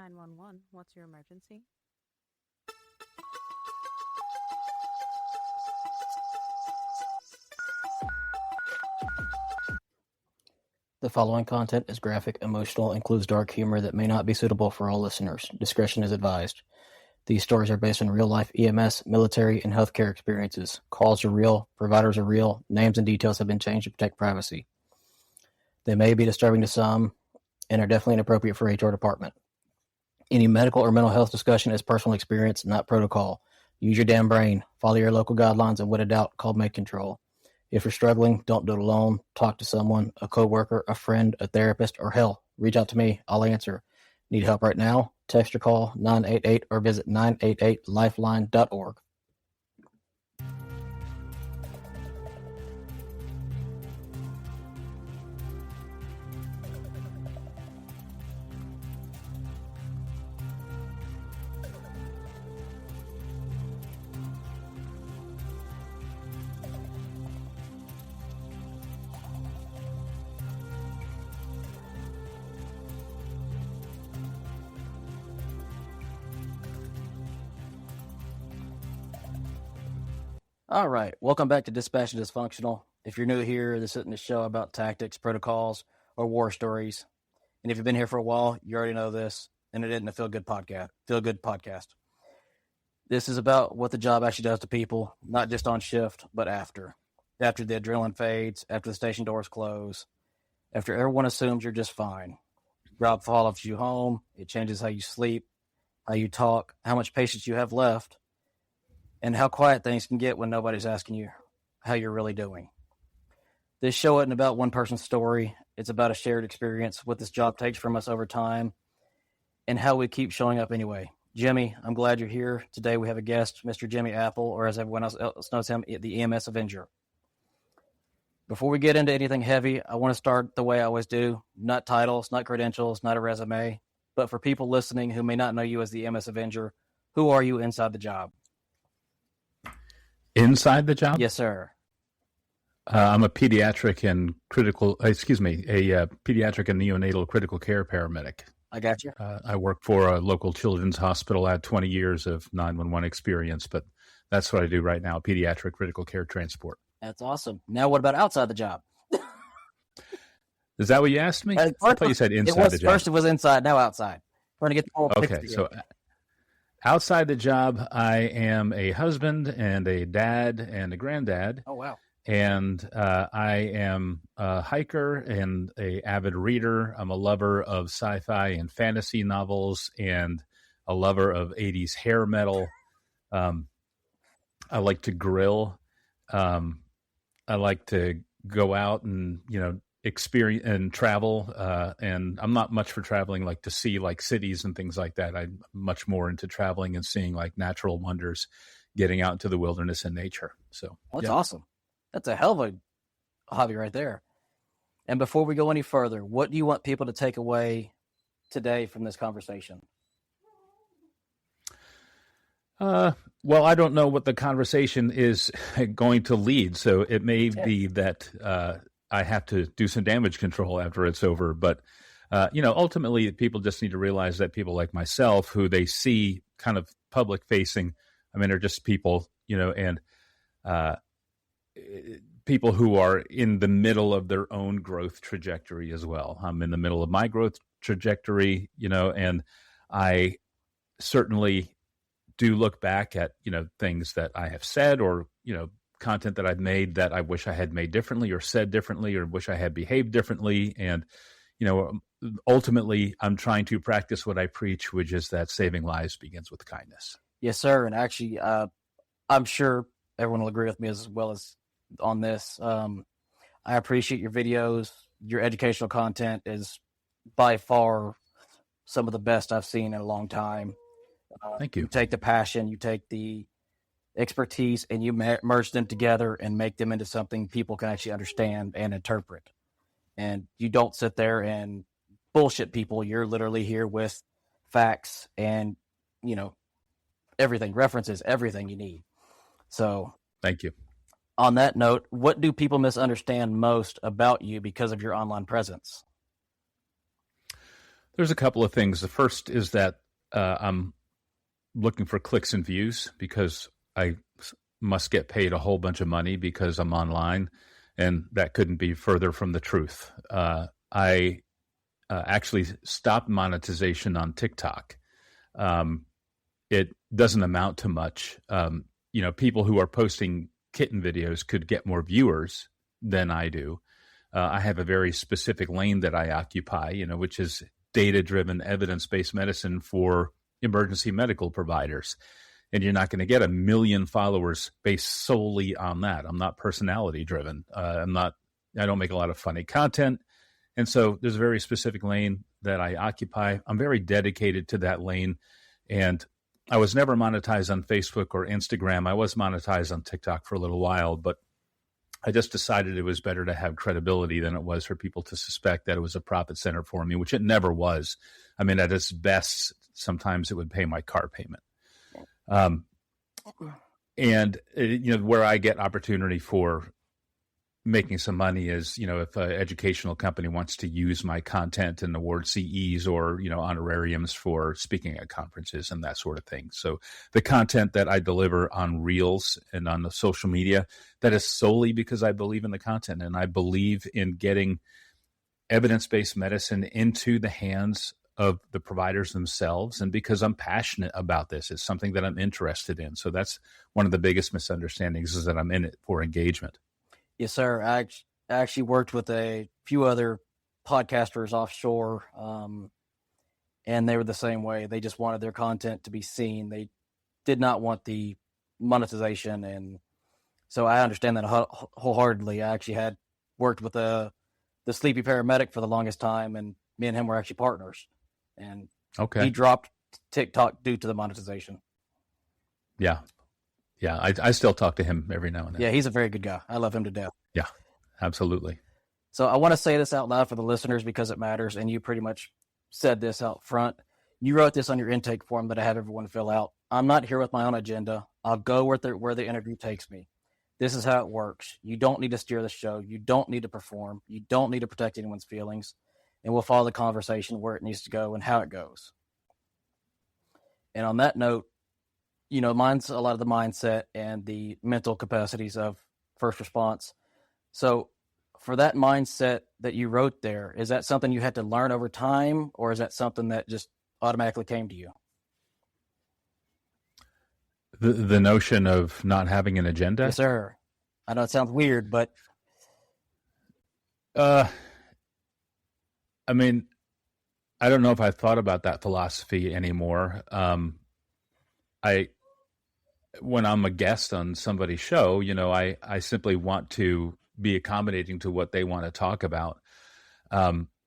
911, what's your emergency? The following content is graphic, emotional, includes dark humor that may not be suitable for all listeners. Discretion is advised. These stories are based on real-life EMS, military, and healthcare experiences. Calls are real, providers are real, names and details have been changed to protect privacy. They may be disturbing to some and are definitely inappropriate for HR department. Any medical or mental health discussion is personal experience, not protocol. Use your damn brain. Follow your local guidelines, and when in doubt, call Med Control. If you're struggling, don't do it alone. Talk to someone, a coworker, a friend, a therapist, or hell, reach out to me. I'll answer. Need help right now? Text or call 988 or visit 988lifeline.org. All right, welcome back to Dispatched Dysfunctional. If you're new here, this isn't a show about tactics, protocols, or war stories. And if you've been here for a while, you already know this, and it isn't a feel-good podcast. This is about what the job actually does to people, not just on shift, but after. After the adrenaline fades, after the station doors close, after everyone assumes you're just fine. Job follows you home, it changes how you sleep, how you talk, how much patience you have left, and how quiet things can get when nobody's asking you how you're really doing. This show isn't about one person's story. It's about a shared experience, what this job takes from us over time, and how we keep showing up anyway. Jimmy, I'm glad you're here. Today we have a guest, Mr. Jimmy Apple, or as everyone else knows him, the EMS Avenger. Before we get into anything heavy, I want to start the way I always do. Not titles, not credentials, not a resume, but for people listening who may not know you as the EMS Avenger, who are you inside the job? Inside the job? Yes, sir. I'm a pediatric and neonatal critical care paramedic. I got you. I work for a local children's hospital. I had 20 years of 911 experience, but that's what I do right now, pediatric critical care transport. That's awesome. Now, what about outside the job? Is that what you asked me? I thought you said inside the job. First it was inside, now outside. Trying to get the whole picture. Okay, so outside the job, I am a husband and a dad and a granddad. Oh, wow. And I am a hiker and an avid reader. I'm a lover of sci-fi and fantasy novels and a lover of 80s hair metal. I like to grill. I like to go out and, experience and travel. And I'm not much for traveling, like to see like cities and things like that. I'm much more into traveling and seeing like natural wonders, getting out into the wilderness and nature. So that's awesome. That's a hell of a hobby right there. And before we go any further, what do you want people to take away today from this conversation? Well, I don't know what the conversation is going to lead. So it may be that I have to do some damage control after it's over. But, ultimately, people just need to realize that people like myself, who they see kind of public facing, are just people, and people who are in the middle of their own growth trajectory as well. I'm in the middle of my growth trajectory, and I certainly do look back at, things that I have said or, content that I've made that I wish I had made differently or said differently or wish I had behaved differently. And, ultimately I'm trying to practice what I preach, which is that saving lives begins with kindness. Yes, sir. And actually, I'm sure everyone will agree with me as well as on this. I appreciate your videos. Your educational content is by far some of the best I've seen in a long time. Thank you. You take the passion, you take the expertise, and you merge them together and make them into something people can actually understand and interpret. And you don't sit there and bullshit people. You're literally here with facts and, everything, references, everything you need. So thank you. On that note, what do people misunderstand most about you because of your online presence? There's a couple of things. The first is that I'm looking for clicks and views because I must get paid a whole bunch of money because I'm online, and that couldn't be further from the truth. I actually stopped monetization on TikTok. It doesn't amount to much. People who are posting kitten videos could get more viewers than I do. I have a very specific lane that I occupy, which is data-driven, evidence-based medicine for emergency medical providers. And you're not going to get 1 million followers based solely on that. I'm not personality-driven. I don't make a lot of funny content. And so there's a very specific lane that I occupy. I'm very dedicated to that lane. And I was never monetized on Facebook or Instagram. I was monetized on TikTok for a little while, but I just decided it was better to have credibility than it was for people to suspect that it was a profit center for me, which it never was. I mean, at its best, sometimes it would pay my car payment. Where I get opportunity for making some money is, if an educational company wants to use my content and award CEs or, honorariums for speaking at conferences and that sort of thing. So the content that I deliver on Reels and on the social media, that is solely because I believe in the content and I believe in getting evidence-based medicine into the hands of the providers themselves. And because I'm passionate about this, it's something that I'm interested in. So that's one of the biggest misunderstandings, is that I'm in it for engagement. Yes, sir. I actually worked with a few other podcasters offshore, and they were the same way. They just wanted their content to be seen. They did not want the monetization, and so I understand that wholeheartedly. I actually had worked with the sleepy paramedic for the longest time, and me and him were actually partners. And he dropped TikTok due to the monetization. Yeah. Yeah, I still talk to him every now and then. Yeah, he's a very good guy. I love him to death. Yeah, absolutely. So I want to say this out loud for the listeners because it matters, and you pretty much said this out front. You wrote this on your intake form that I have everyone fill out. I'm not here with my own agenda. I'll go where the interview takes me. This is how it works. You don't need to steer the show. You don't need to perform. You don't need to protect anyone's feelings. And we'll follow the conversation where it needs to go and how it goes. And on that note, mine's a lot of the mindset and the mental capacities of first response. So for that mindset that you wrote there, is that something you had to learn over time, or is that something that just automatically came to you? The notion of not having an agenda? Yes, sir. I know it sounds weird, but I mean, I don't know if I've thought about that philosophy anymore. When I'm a guest on somebody's show, I simply want to be accommodating to what they want to talk about.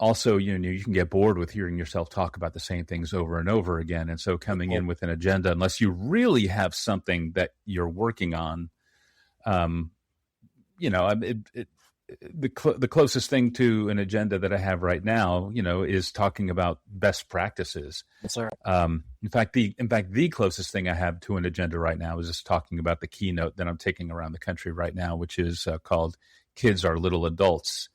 Also, you can get bored with hearing yourself talk about the same things over and over again. And so coming in with an agenda, unless you really have something that you're working on, the closest thing to an agenda that I have right now, is talking about best practices. Yes, sir. In fact, the closest thing I have to an agenda right now is just talking about the keynote that I'm taking around the country right now, which is called "Kids Are Little Adults."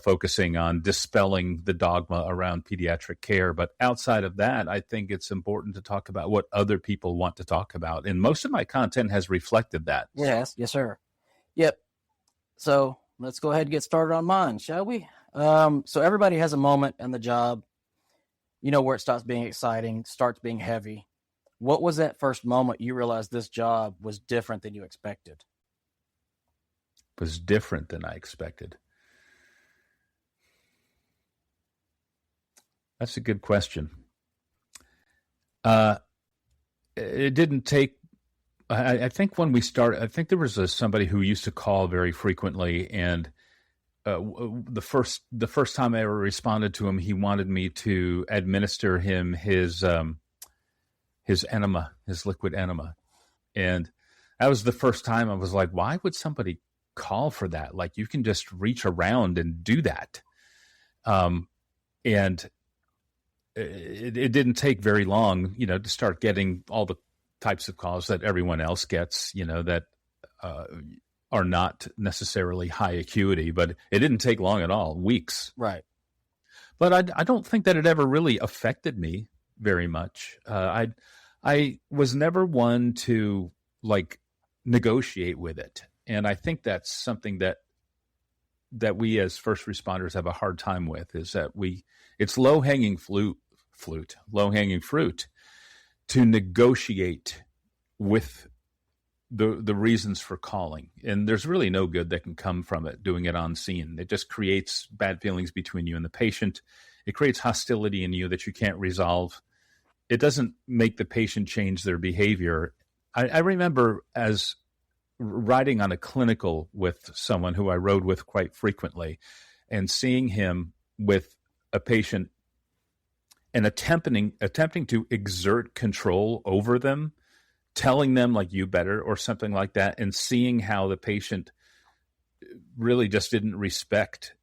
Focusing on dispelling the dogma around pediatric care. But outside of that, I think it's important to talk about what other people want to talk about, and most of my content has reflected that. Yes, sir. Yep. So let's go ahead and get started on mine, shall we? So everybody has a moment in the job, where it stops being exciting, starts being heavy. What was that first moment you realized this job was different than you expected? Was different than I expected. That's a good question. It didn't take. I think when we started, I think there was somebody who used to call very frequently, and the first time I ever responded to him, he wanted me to administer him his enema, his liquid enema, and that was the first time I was like, why would somebody call for that? Like, you can just reach around and do that, and it didn't take very long, to start getting all the types of calls that everyone else gets, that are not necessarily high acuity, but it didn't take long at all, weeks. Right. but I don't think that it ever really affected me very much. I was never one to like negotiate with it, and I think that's something that we as first responders have a hard time with, is that it's low hanging low hanging fruit to negotiate with the reasons for calling. And there's really no good that can come from it, doing it on scene. It just creates bad feelings between you and the patient. It creates hostility in you that you can't resolve. It doesn't make the patient change their behavior. I remember as riding on a clinical with someone who I rode with quite frequently, and seeing him with a patient and attempting to exert control over them, telling them like, you better, or something like that, and seeing how the patient really just didn't respect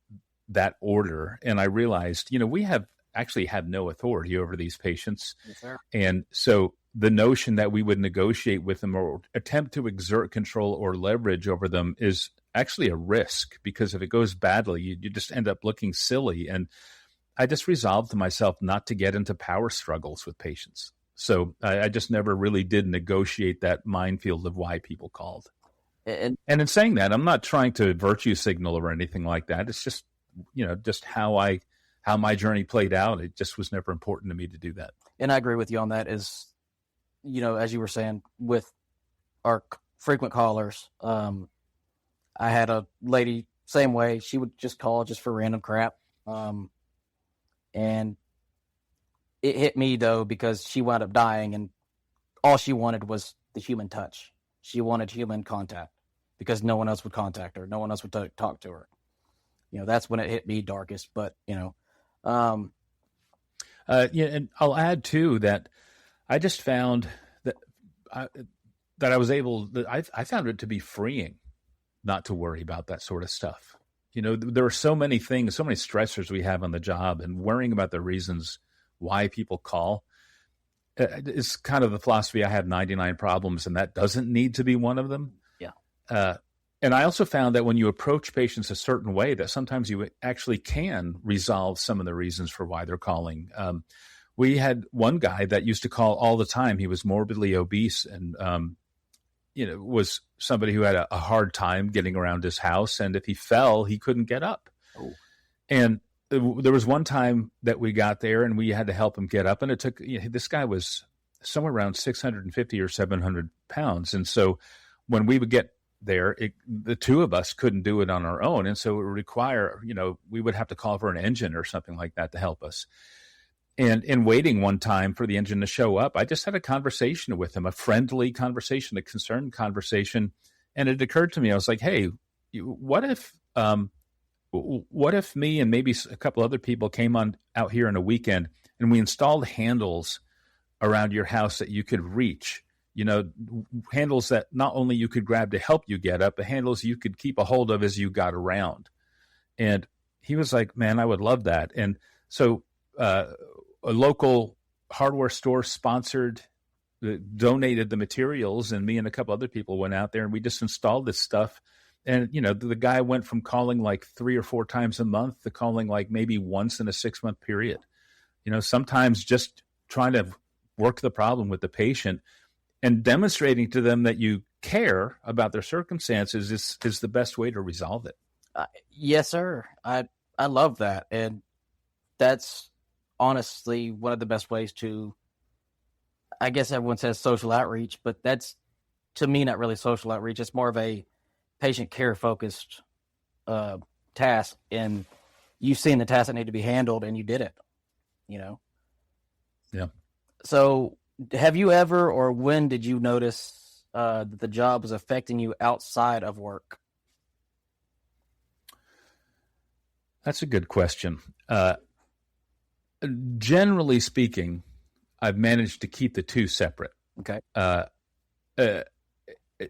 that order. And I realized, we actually have no authority over these patients. Yes, sir. And so the notion that we would negotiate with them or attempt to exert control or leverage over them is actually a risk, because if it goes badly, you just end up looking silly. And I just resolved to myself not to get into power struggles with patients. So I just never really did negotiate that minefield of why people called. And in saying that, I'm not trying to virtue signal or anything like that. It's just, just how my journey played out. It just was never important to me to do that. And I agree with you on that. Is, as you were saying, with our frequent callers, I had a lady, same way. She would just call just for random crap. And it hit me, though, because she wound up dying, and all she wanted was the human touch. She wanted human contact because no one else would contact her. No one else would talk to her. That's when it hit me darkest. But, and I'll add, too, that I just found that I found it to be freeing not to worry about that sort of stuff. There are so many things, so many stressors we have on the job, and worrying about the reasons why people call. It's kind of the philosophy, I have 99 problems, and that doesn't need to be one of them. Yeah. And I also found that when you approach patients a certain way, that sometimes you actually can resolve some of the reasons for why they're calling. We had one guy that used to call all the time. He was morbidly obese and, was somebody who had a hard time getting around his house. And if he fell, he couldn't get up. Oh. And there was one time that we got there and we had to help him get up. And it took, this guy was somewhere around 650 or 700 pounds. And so when we would get there, the two of us couldn't do it on our own. And so it would require, we would have to call for an engine or something like that to help us. And in waiting one time for the engine to show up, I just had a conversation with him, a friendly conversation, a concerned conversation. And it occurred to me, I was like, hey, what if me and maybe a couple other people came out here on a weekend and we installed handles around your house that you could reach, handles that not only you could grab to help you get up, but handles you could keep a hold of as you got around. And he was like, man, I would love that. And so a local hardware store donated the materials, and me and a couple other people went out there and we just installed this stuff. And, the guy went from calling like 3 or 4 times a month to calling like maybe once in a 6-month period. Sometimes just trying to work the problem with the patient and demonstrating to them that you care about their circumstances is the best way to resolve it. Yes, sir. I love that. And that's honestly one of the best ways to, I guess everyone says social outreach, but that's, to me, not really social outreach. It's more of a patient care focused task, and you've seen the task that need to be handled and you did it, Yeah. So have you ever, or when did you notice that the job was affecting you outside of work? That's a good question. Generally speaking, I've managed to keep the two separate. Okay.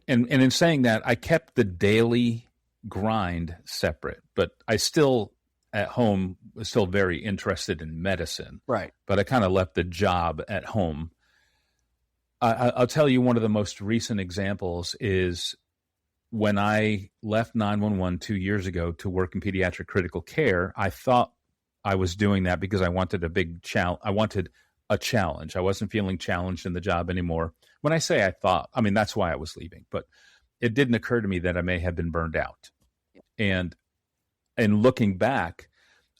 And in saying that, I kept the daily grind separate, but I still at home was still very interested in medicine. Right. But I kind of left the job at home. I'll tell you one of the most recent examples is when I left 911 2 years ago to work in pediatric critical care. I thought I was doing that because I wanted a big challenge. I wanted a challenge. I wasn't feeling challenged in the job anymore. When I say I thought, I mean, that's why I was leaving, but it didn't occur to me that I may have been burned out. And looking back,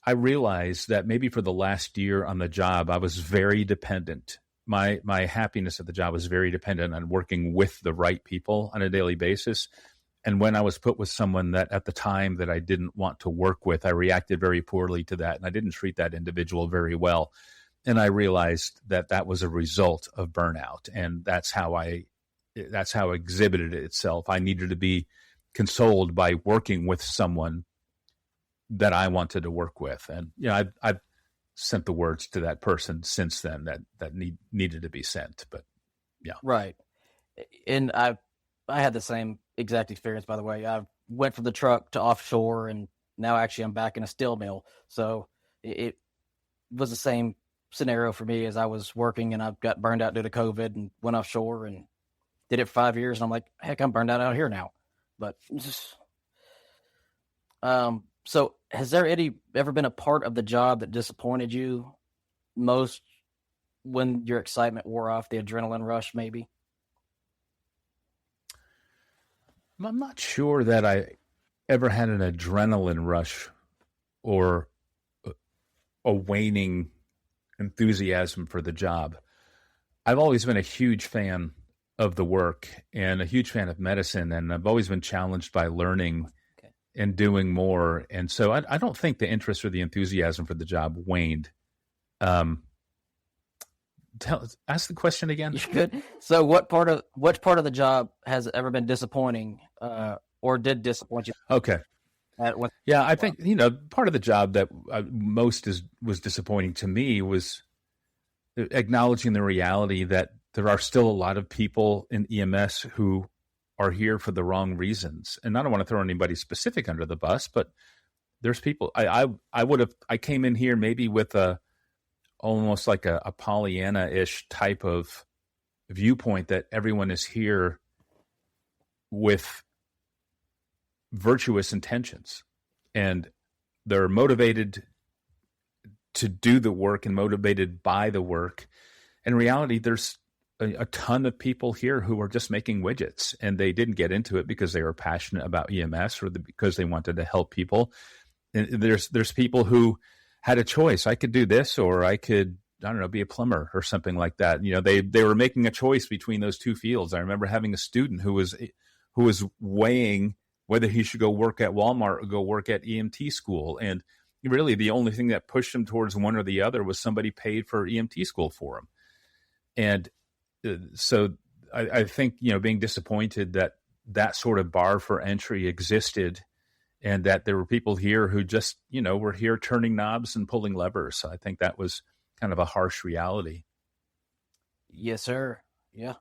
I realized that maybe for the last year on the job, I was very dependent. My happiness at the job was very dependent on working with the right people on a daily basis. And when I was put with someone that at the time that I didn't want to work with, I reacted very poorly to that. And I didn't treat that individual very well. And I realized that that was a result of burnout. And that's how it exhibited itself. I needed to be consoled by working with someone that I wanted to work with. And, you know, I've sent the words to that person since then that needed to be sent. But yeah. Right. And I had the same exact experience, by the way. I went from the truck to offshore, and now actually I'm back in a steel mill. So it was the same scenario for me as I was working, and I got burned out due to COVID and went offshore and did it for 5 years. And I'm like, heck, I'm burned out here now. But just, so has there ever been a part of the job that disappointed you most when your excitement wore off, the adrenaline rush maybe? I'm not sure that I ever had an adrenaline rush or a waning enthusiasm for the job. I've always been a huge fan of the work and a huge fan of medicine, and I've always been challenged by learning and doing more. And so I don't think the interest or the enthusiasm for the job waned. Ask the question again. Good. So which part of the job has ever been disappointing, or did disappoint you? Okay. Yeah, I think, part of the job that was disappointing to me was acknowledging the reality that there are still a lot of people in EMS who are here for the wrong reasons. And I don't want to throw anybody specific under the bus, but there's people. I came in here maybe with almost like a Pollyanna-ish type of viewpoint that everyone is here with virtuous intentions, and they're motivated to do the work and motivated by the work. In reality, there's a ton of people here who are just making widgets, and they didn't get into it because they were passionate about EMS or because they wanted to help people. And there's people who had a choice. I could do this, or I could, I don't know, be a plumber or something like that. They were making a choice between those two fields. I remember having a student who was weighing whether he should go work at Walmart or go work at EMT school. And really the only thing that pushed him towards one or the other was somebody paid for EMT school for him. And so I think, being disappointed that sort of bar for entry existed, and that there were people here who just, were here turning knobs and pulling levers. So I think that was kind of a harsh reality. Yes, sir. Yeah.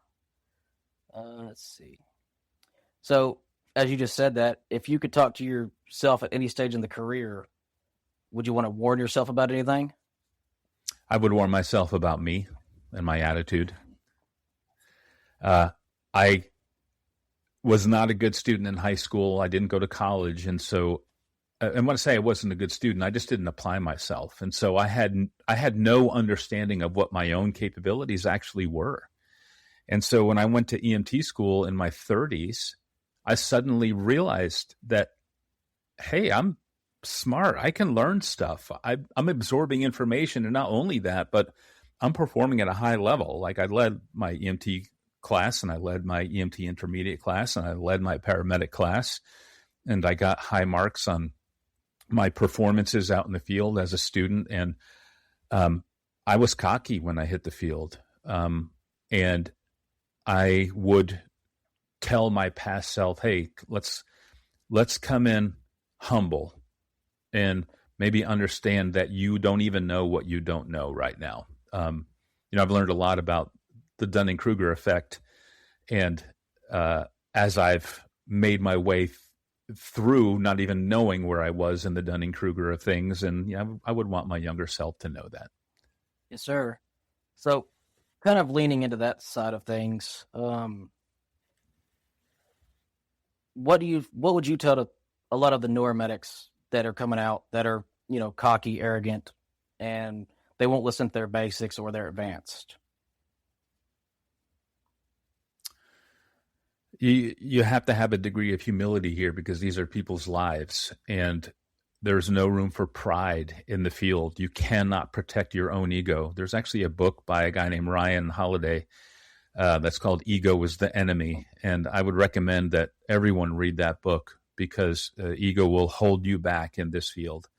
Let's see. So as you just said that, if you could talk to yourself at any stage in the career, would you want to warn yourself about anything? I would warn myself about me and my attitude. I was not a good student in high school. I didn't go to college. And so, and when I say I wasn't a good student, I just didn't apply myself. And so I had no understanding of what my own capabilities actually were. And so when I went to EMT school in my 30s, I suddenly realized that, hey, I'm smart. I can learn stuff. I'm absorbing information. And not only that, but I'm performing at a high level. Like, I led my EMT class, and I led my EMT intermediate class, and I led my paramedic class, and I got high marks on my performances out in the field as a student. And I was cocky when I hit the field. And I would tell my past self, hey, let's come in humble and maybe understand that you don't even know what you don't know right now. I've learned a lot about the Dunning-Kruger effect. And as I've made my way through not even knowing where I was in the Dunning-Kruger of things, and I would want my younger self to know that. Yes, sir. So kind of leaning into that side of things, what would you tell to a lot of the newer medics that are coming out that are, cocky, arrogant, and they won't listen to their basics or their advanced. You have to have a degree of humility here because these are people's lives, and there's no room for pride in the field. You cannot protect your own ego. There's actually a book by a guy named Ryan Holiday that's called Ego is the Enemy, and I would recommend that everyone read that book because ego will hold you back in this field.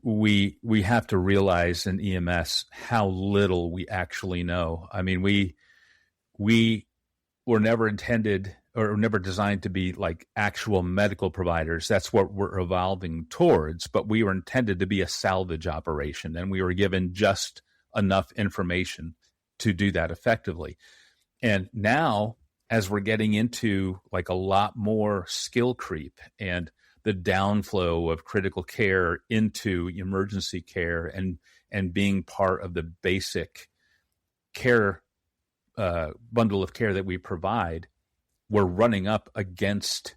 We have to realize in EMS how little we actually know. I mean, we were never intended or never designed to be like actual medical providers. That's what we're evolving towards, but we were intended to be a salvage operation, and we were given just enough information to do that effectively. And now, as we're getting into like a lot more skill creep and the downflow of critical care into emergency care and being part of the basic care bundle of care that we provide, we're running up against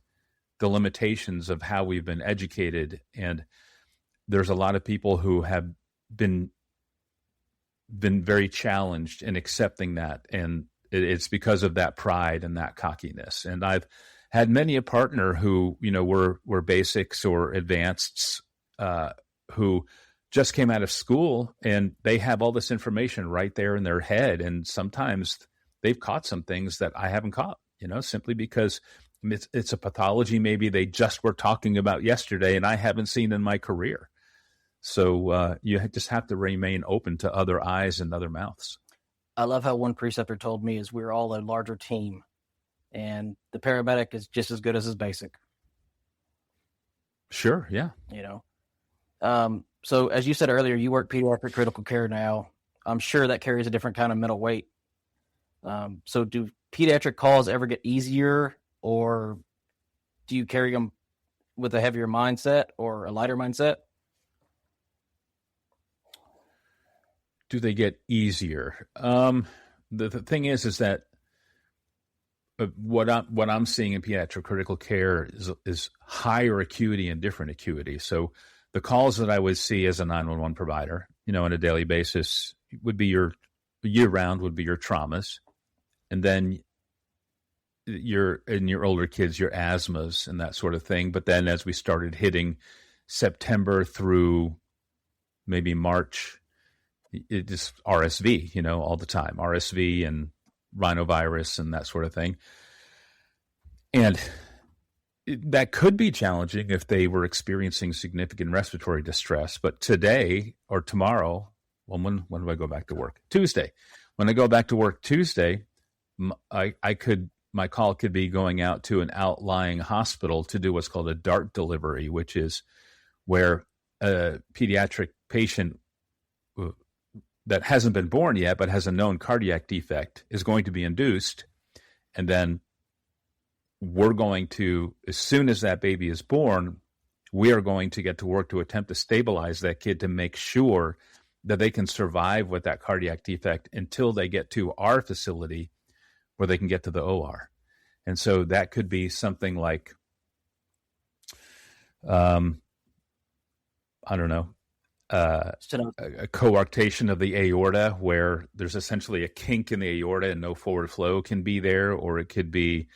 the limitations of how we've been educated. And there's a lot of people who have been very challenged in accepting that. And it's because of that pride and that cockiness. And I've had many a partner who, were basics or advanceds who just came out of school and they have all this information right there in their head. And sometimes they've caught some things that I haven't caught, simply because it's a pathology maybe they just were talking about yesterday and I haven't seen in my career. So you just have to remain open to other eyes and other mouths. I love how one preceptor told me is we're all a larger team, and the paramedic is just as good as his basic. Sure, yeah. So as you said earlier, you work pediatric critical care now. I'm sure that carries a different kind of mental weight. So do pediatric calls ever get easier, or do you carry them with a heavier mindset or a lighter mindset? Do they get easier? The thing is that what I'm seeing in pediatric critical care is higher acuity and different acuity. So the calls that I would see as a 911 provider, on a daily basis would be your year-round would be your traumas, and then your older kids, your asthmas and that sort of thing. But then as we started hitting September through maybe March, it just RSV, all the time, RSV and rhinovirus and that sort of thing. And that could be challenging if they were experiencing significant respiratory distress. But today or tomorrow, when do I go back to work? Tuesday. When I go back to work Tuesday, my call could be going out to an outlying hospital to do what's called a DART delivery, which is where a pediatric patient that hasn't been born yet but has a known cardiac defect is going to be induced. And then we're going to, as soon as that baby is born, we are going to get to work to attempt to stabilize that kid to make sure that they can survive with that cardiac defect until they get to our facility where they can get to the OR. And so that could be something like, I don't know, a coarctation of the aorta where there's essentially a kink in the aorta and no forward flow can be there, or it could be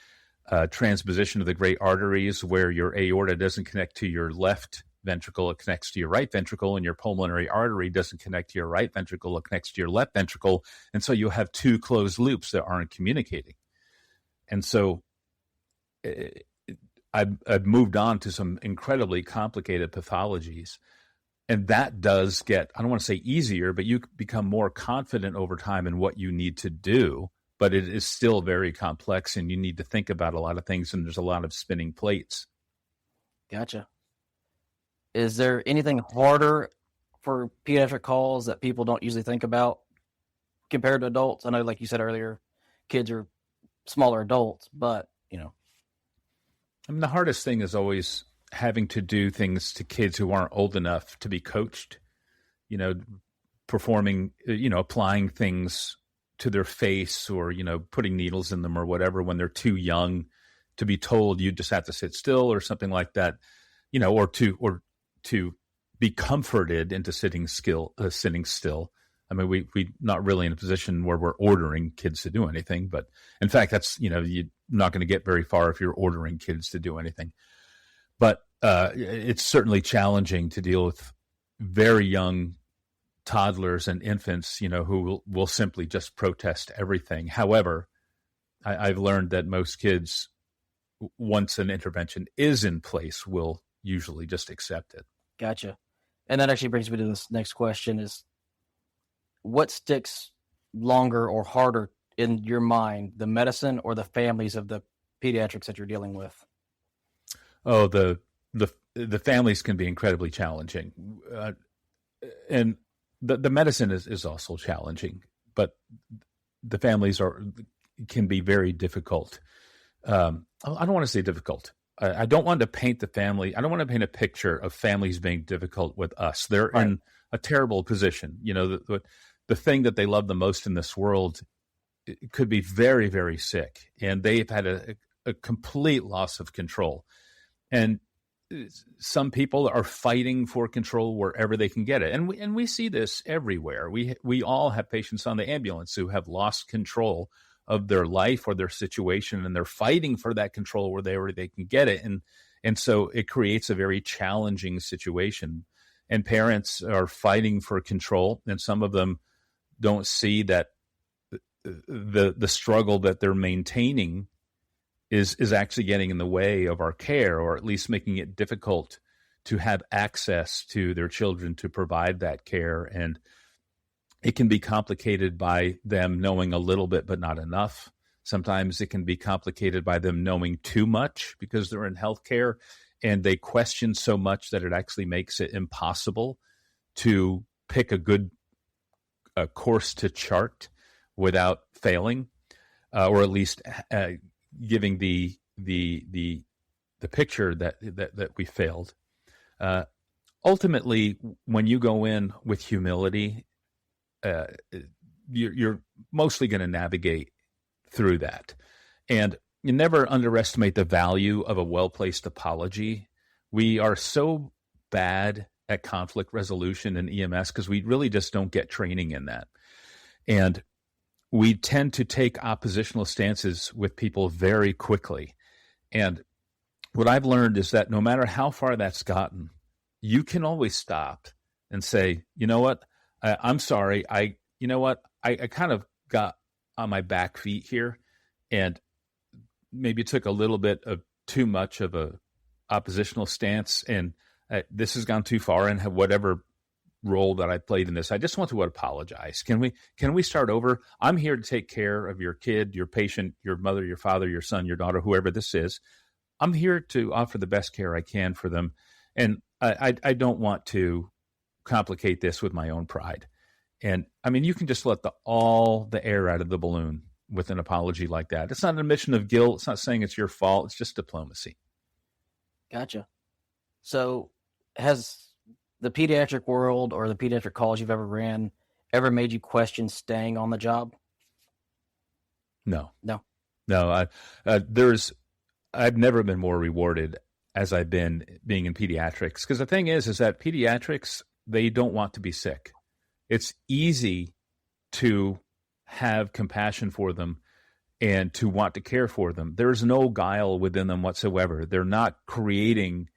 transposition of the great arteries where your aorta doesn't connect to your left ventricle, it connects to your right ventricle, and your pulmonary artery doesn't connect to your right ventricle, it connects to your left ventricle. And so you have two closed loops that aren't communicating. And so I've moved on to some incredibly complicated pathologies. And that does get, I don't want to say easier, but you become more confident over time in what you need to do. But it is still very complex, and you need to think about a lot of things, and there's a lot of spinning plates. Gotcha. Is there anything harder for pediatric calls that people don't usually think about compared to adults? I know, like you said earlier, kids are smaller adults, but, I mean, the hardest thing is always having to do things to kids who aren't old enough to be coached, performing, applying things to their face or, putting needles in them or whatever when they're too young to be told you just have to sit still or something like that, or to be comforted into sitting still. I mean, we not really in a position where we're ordering kids to do anything, but in fact, that's, you're not going to get very far if you're ordering kids to do anything. But it's certainly challenging to deal with very young toddlers and infants, who will simply just protest everything. However, I've learned that most kids, once an intervention is in place, will usually just accept it. Gotcha. And that actually brings me to this next question is, what sticks longer or harder in your mind, the medicine or the families of the pediatrics that you're dealing with? Oh, the families can be incredibly challenging. And the medicine is also challenging, but the families can be very difficult. I don't want to say difficult. I don't want to paint the family. I don't want to paint a picture of families being difficult with us. They're right in a terrible position. The thing that they love the most in this world could be very, very sick, and they've had a complete loss of control. And some people are fighting for control wherever they can get it. And we see this everywhere. We all have patients on the ambulance who have lost control of their life or their situation, and they're fighting for that control wherever they can get it. And so it creates a very challenging situation. And parents are fighting for control, and some of them don't see that the struggle that they're maintaining is actually getting in the way of our care, or at least making it difficult to have access to their children to provide that care. And it can be complicated by them knowing a little bit but not enough. Sometimes it can be complicated by them knowing too much because they're in healthcare and they question so much that it actually makes it impossible to pick a good course to chart without failing, or at least giving the picture that we failed. Ultimately, when you go in with humility, you're mostly going to navigate through that. And you never underestimate the value of a well-placed apology. We are so bad at conflict resolution in EMS because we really just don't get training in that. And we tend to take oppositional stances with people very quickly. And what I've learned is that no matter how far that's gotten, you can always stop and say, you know what, I'm sorry. I kind of got on my back feet here and maybe took a little bit of too much of a oppositional stance, and this has gone too far, and have whatever role that I played in this, I just want to apologize. Can we start over? I'm here to take care of your kid, your patient, your mother, your father, your son, your daughter, whoever this is. I'm here to offer the best care I can for them. And I don't want to complicate this with my own pride. And I mean, you can just let all the air out of the balloon with an apology like that. It's not an admission of guilt. It's not saying it's your fault. It's just diplomacy. Gotcha. So has the pediatric world or the pediatric calls you've ever ran ever made you question staying on the job? No. I've never been more rewarded as I've been being in pediatrics. Because the thing is that pediatrics, they don't want to be sick. It's easy to have compassion for them and to want to care for them. There's no guile within them whatsoever. They're not creating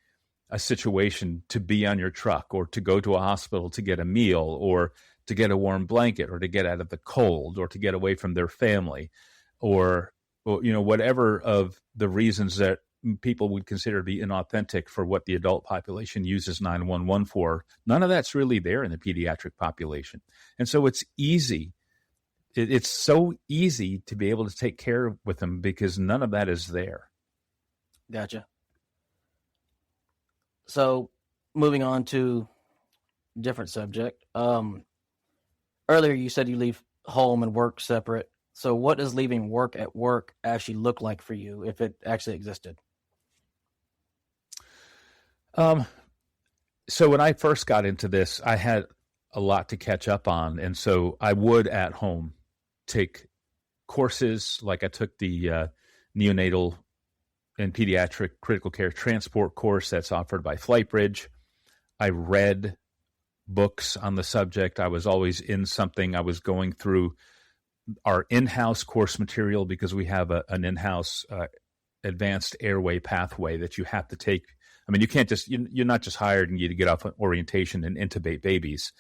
a situation to be on your truck or to go to a hospital to get a meal or to get a warm blanket or to get out of the cold or to get away from their family or whatever of the reasons that people would consider to be inauthentic for what the adult population uses 911 for. None of that's really there in the pediatric population. And so it's easy. It's so easy to be able to take care with them because none of that is there. Gotcha. So moving on to a different subject. Earlier you said you leave home and work separate. So what does leaving work at work actually look like for you, if it actually existed? So when I first got into this, I had a lot to catch up on. And so I would at home take courses, like I took the neonatal and pediatric critical care transport course that's offered by FlightBridge. I read books on the subject. I was always in something. I was going through our in-house course material because we have an in-house advanced airway pathway that you have to take. I mean, you can't just, you're not just hired and you get off orientation and intubate babies.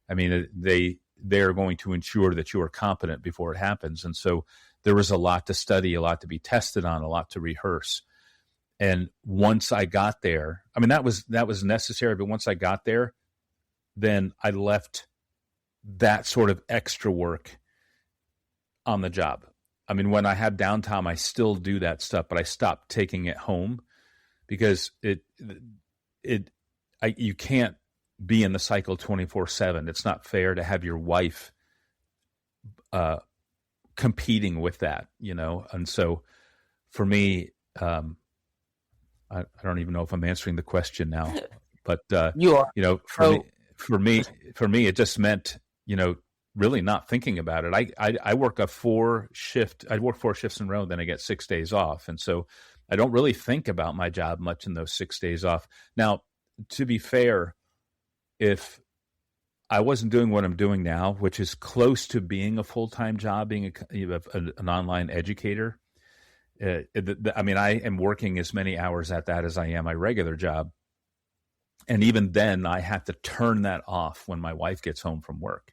I mean, they're going to ensure that you are competent before it happens. And so there was a lot to study, a lot to be tested on, a lot to rehearse. And once I got there, I mean, that was necessary. But once I got there, then I left that sort of extra work on the job. I mean, when I have downtime, I still do that stuff, but I stopped taking it home because you can't be in the cycle 24/7. It's not fair to have your wife competing with that, you know? And so for me, I don't even know if I'm answering the question now, but You are. you know, for me, it just meant, you know, really not thinking about it. I work a 4-shift. I work 4 shifts in a row, then I get 6 days off, and so I don't really think about my job much in those 6 days off. Now, to be fair, if I wasn't doing what I'm doing now, which is close to being a full-time job, being an online educator, I mean, I am working as many hours at that as I am my regular job. And even then, I have to turn that off when my wife gets home from work.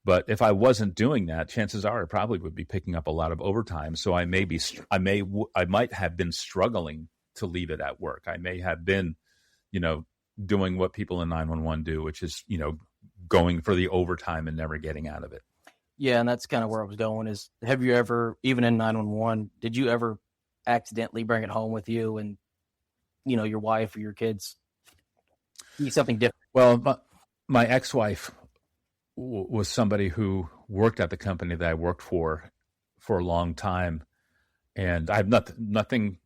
But if I wasn't doing that, chances are I probably would be picking up a lot of overtime. So I might have been struggling to leave it at work. I may have been, you know, doing what people in 911 do, which is, you know, going for the overtime and never getting out of it. Yeah, and that's kind of where I was going is, have you ever, even in 911, did you ever accidentally bring it home with you and, you know, your wife or your kids need something different? Well, my ex-wife was somebody who worked at the company that I worked for a long time. And I have nothing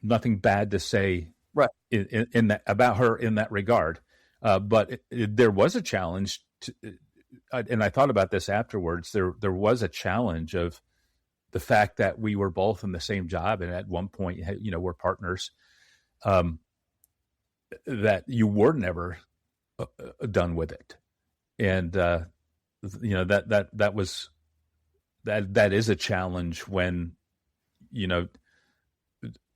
bad to say right in that about her in that regard. But there was a challenge and I thought about this afterwards. There was a challenge of the fact that we were both in the same job, and at one point, you know, we're partners. That you were never done with it, and you know that is a challenge when, you know,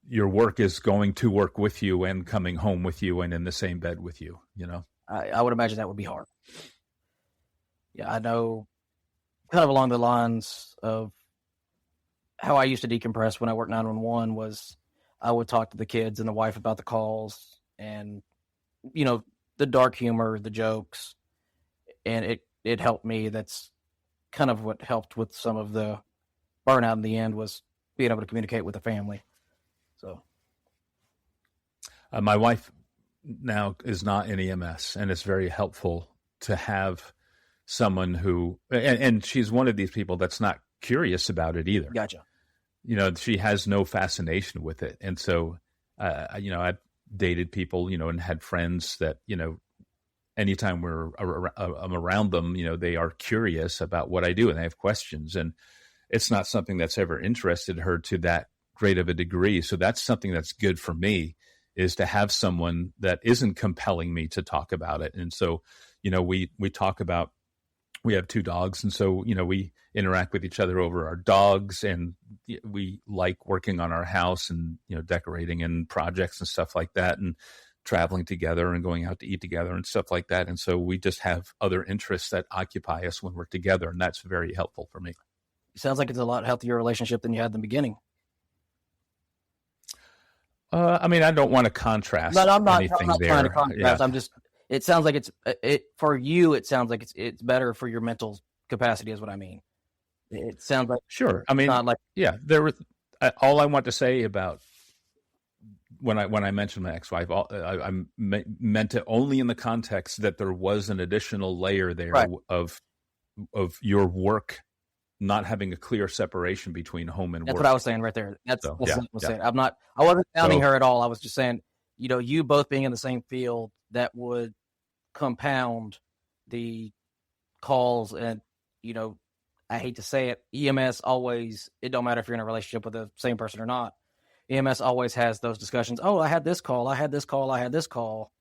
your work is going to work with you and coming home with you and in the same bed with you. You know, I would imagine that would be hard. Yeah, I know, kind of along the lines of how I used to decompress when I worked 911 was I would talk to the kids and the wife about the calls and, you know, the dark humor, the jokes, and it helped me. That's kind of what helped with some of the burnout in the end, was being able to communicate with the family. So my wife now is not in EMS, and it's very helpful to have someone who, and she's one of these people that's not curious about it either. Gotcha. You know, she has no fascination with it. And so, you know, I've dated people, you know, and had friends that, you know, anytime I'm around them, you know, they are curious about what I do and they have questions. And it's not something that's ever interested her to that great of a degree. So that's something that's good for me, is to have someone that isn't compelling me to talk about it. And so, you know, we talk about, we have 2 dogs. And so, you know, we interact with each other over our dogs, and we like working on our house and, you know, decorating and projects and stuff like that, and traveling together and going out to eat together and stuff like that. And so we just have other interests that occupy us when we're together. And that's very helpful for me. It sounds like it's a lot healthier relationship than you had in the beginning. I mean, I don't want to contrast I'm not anything there. trying to contrast. Yeah. I'm just, it sounds like for you, it sounds like it's better for your mental capacity is what I mean. It sounds like, Sure. I mean, not like, yeah, there was all I want to say about when I mentioned my ex-wife, I meant it only in the context that there was an additional layer there, right, of your work not having a clear separation between home and work. That's what I was saying right there. That's what I was saying. I wasn't downing her at all. I was just saying, you know, you both being in the same field, that would compound the calls. And, you know, I hate to say it, EMS always, it don't matter if you're in a relationship with the same person or not, EMS always has those discussions. Oh, I had this call. I had this call. I had this call.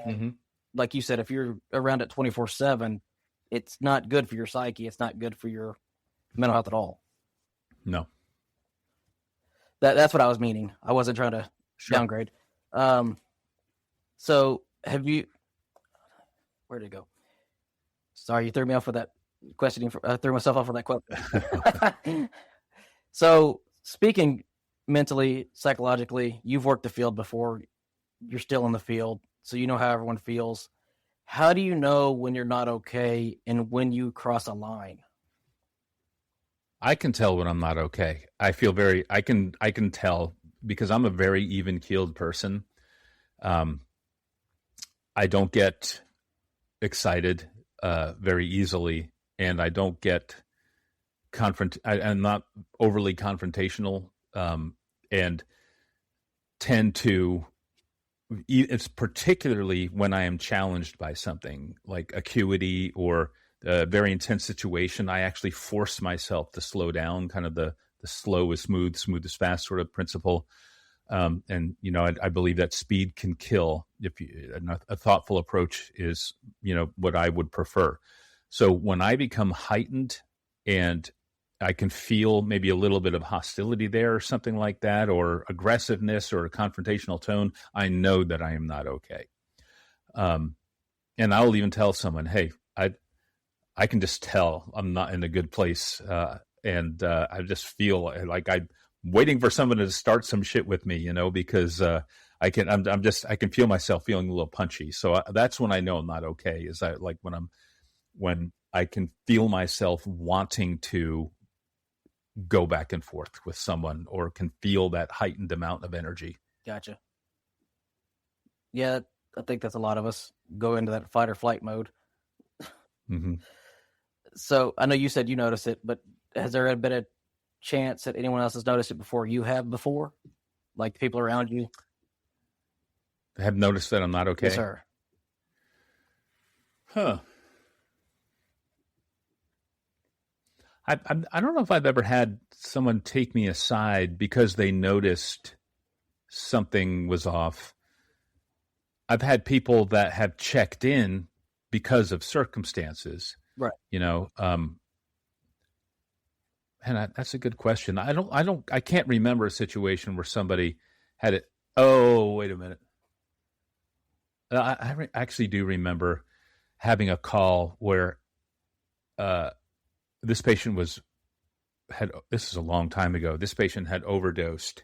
Mm-hmm. like you said, if you're around it 24/7, it's not good for your psyche. It's not good for your mental health at all. No. That's what I was meaning. I wasn't trying to downgrade. So have you, where'd it go? Sorry, you threw me off with that questioning. Threw myself off with that question. So speaking mentally, psychologically, you've worked the field before. You're still in the field, so you know how everyone feels. How do you know when you're not okay and when you cross a line? I can tell when I'm not okay. I feel I can tell because I'm a very even-keeled person. I don't get excited very easily, and I don't get I'm not overly confrontational, and tend to. It's particularly when I am challenged by something like acuity or a very intense situation. I actually force myself to slow down, kind of the slow is smooth, smooth is fast sort of principle. And, I believe that speed can kill. A thoughtful approach is, what I would prefer. So when I become heightened and I can feel maybe a little bit of hostility there or something like that, or aggressiveness or a confrontational tone, I know that I am not okay. And I'll even tell someone, hey, I can just tell I'm not in a good place. And I just feel like I'm waiting for someone to start some shit with me, because I can feel myself feeling a little punchy. So that's when I know I'm not okay, is when I can feel myself wanting to go back and forth with someone or can feel that heightened amount of energy. Gotcha. Yeah, I think that's a lot of us go into that fight or flight mode. Mm-hmm. So I know you said you noticed it, but has there been a chance that anyone else has noticed it before you have before? Like the people around you? Have noticed that I'm not okay? Yes, sir. Huh. I don't know if I've ever had someone take me aside because they noticed something was off. I've had people that have checked in because of circumstances, right? And that's a good question. I can't remember a situation where somebody had it. Oh, wait a minute. I actually do remember having a call where, this patient this is a long time ago. This patient had overdosed.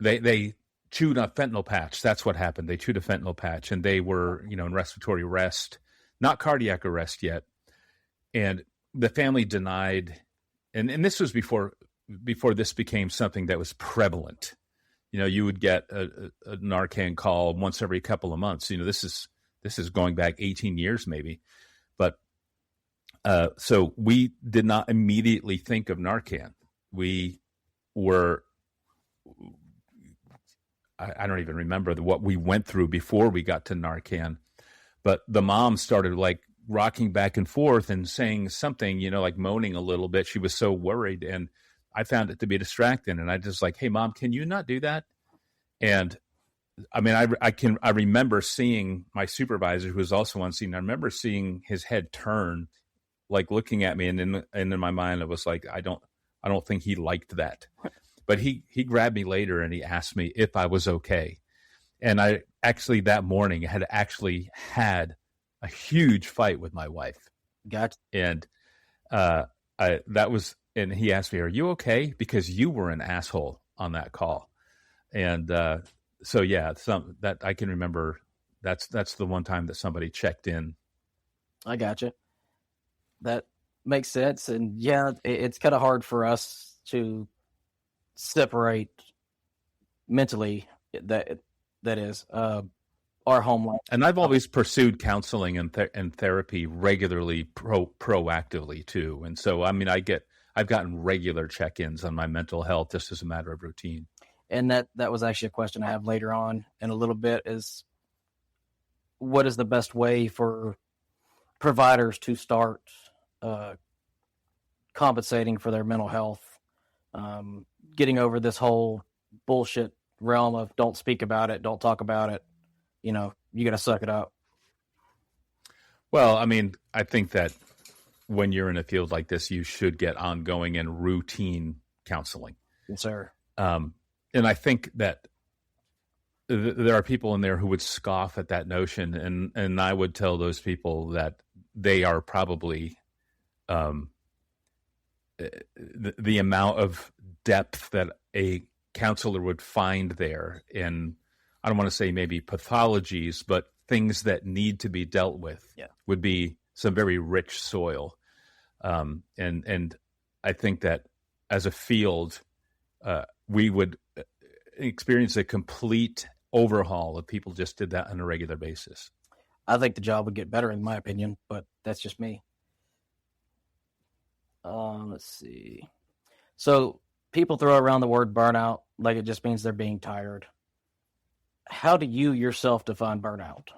They chewed a fentanyl patch. That's what happened. They chewed a fentanyl patch and they were, in respiratory arrest, not cardiac arrest yet. And the family denied, and this was before this became something that was prevalent. You would get a Narcan call once every couple of months. This is going back 18 years maybe. But so we did not immediately think of Narcan. We were, I don't even remember what we went through before we got to Narcan. But the mom started like rocking back and forth and saying something, like moaning a little bit. She was so worried, and I found it to be distracting. And I just like, hey, Mom, can you not do that? And I mean, I remember seeing my supervisor, who was also on scene. I remember seeing his head turn, like looking at me, and in my mind, it was like, I don't think he liked that. But he grabbed me later and he asked me if I was okay. And I actually that morning had a huge fight with my wife. Gotcha. And and he asked me, "Are you okay?" Because you were an asshole on that call. And so yeah, that I can remember. That's the one time that somebody checked in. I gotcha. That makes sense. And yeah, it's kind of hard for us to separate mentally that is our home life. And I've always pursued counseling and therapy regularly, proactively too. And so, I mean, I've gotten regular check-ins on my mental health just as a matter of routine. And that was actually a question I have later on in a little bit, is what is the best way for providers to start compensating for their mental health, getting over this whole bullshit realm of don't speak about it, don't talk about it, you got to suck it up. Well, I mean, I think that when you're in a field like this, you should get ongoing and routine counseling. Yes, sir. And I think that there are people in there who would scoff at that notion, and I would tell those people that they are probably the amount of depth that a counselor would find there in, I don't want to say maybe pathologies, but things that need to be dealt with would be some very rich soil. And I think that as a field, we would experience a complete overhaul if people just did that on a regular basis. I think the job would get better, in my opinion, but that's just me. Let's see. So people throw around the word burnout like it just means they're being tired. How do you yourself define burnout?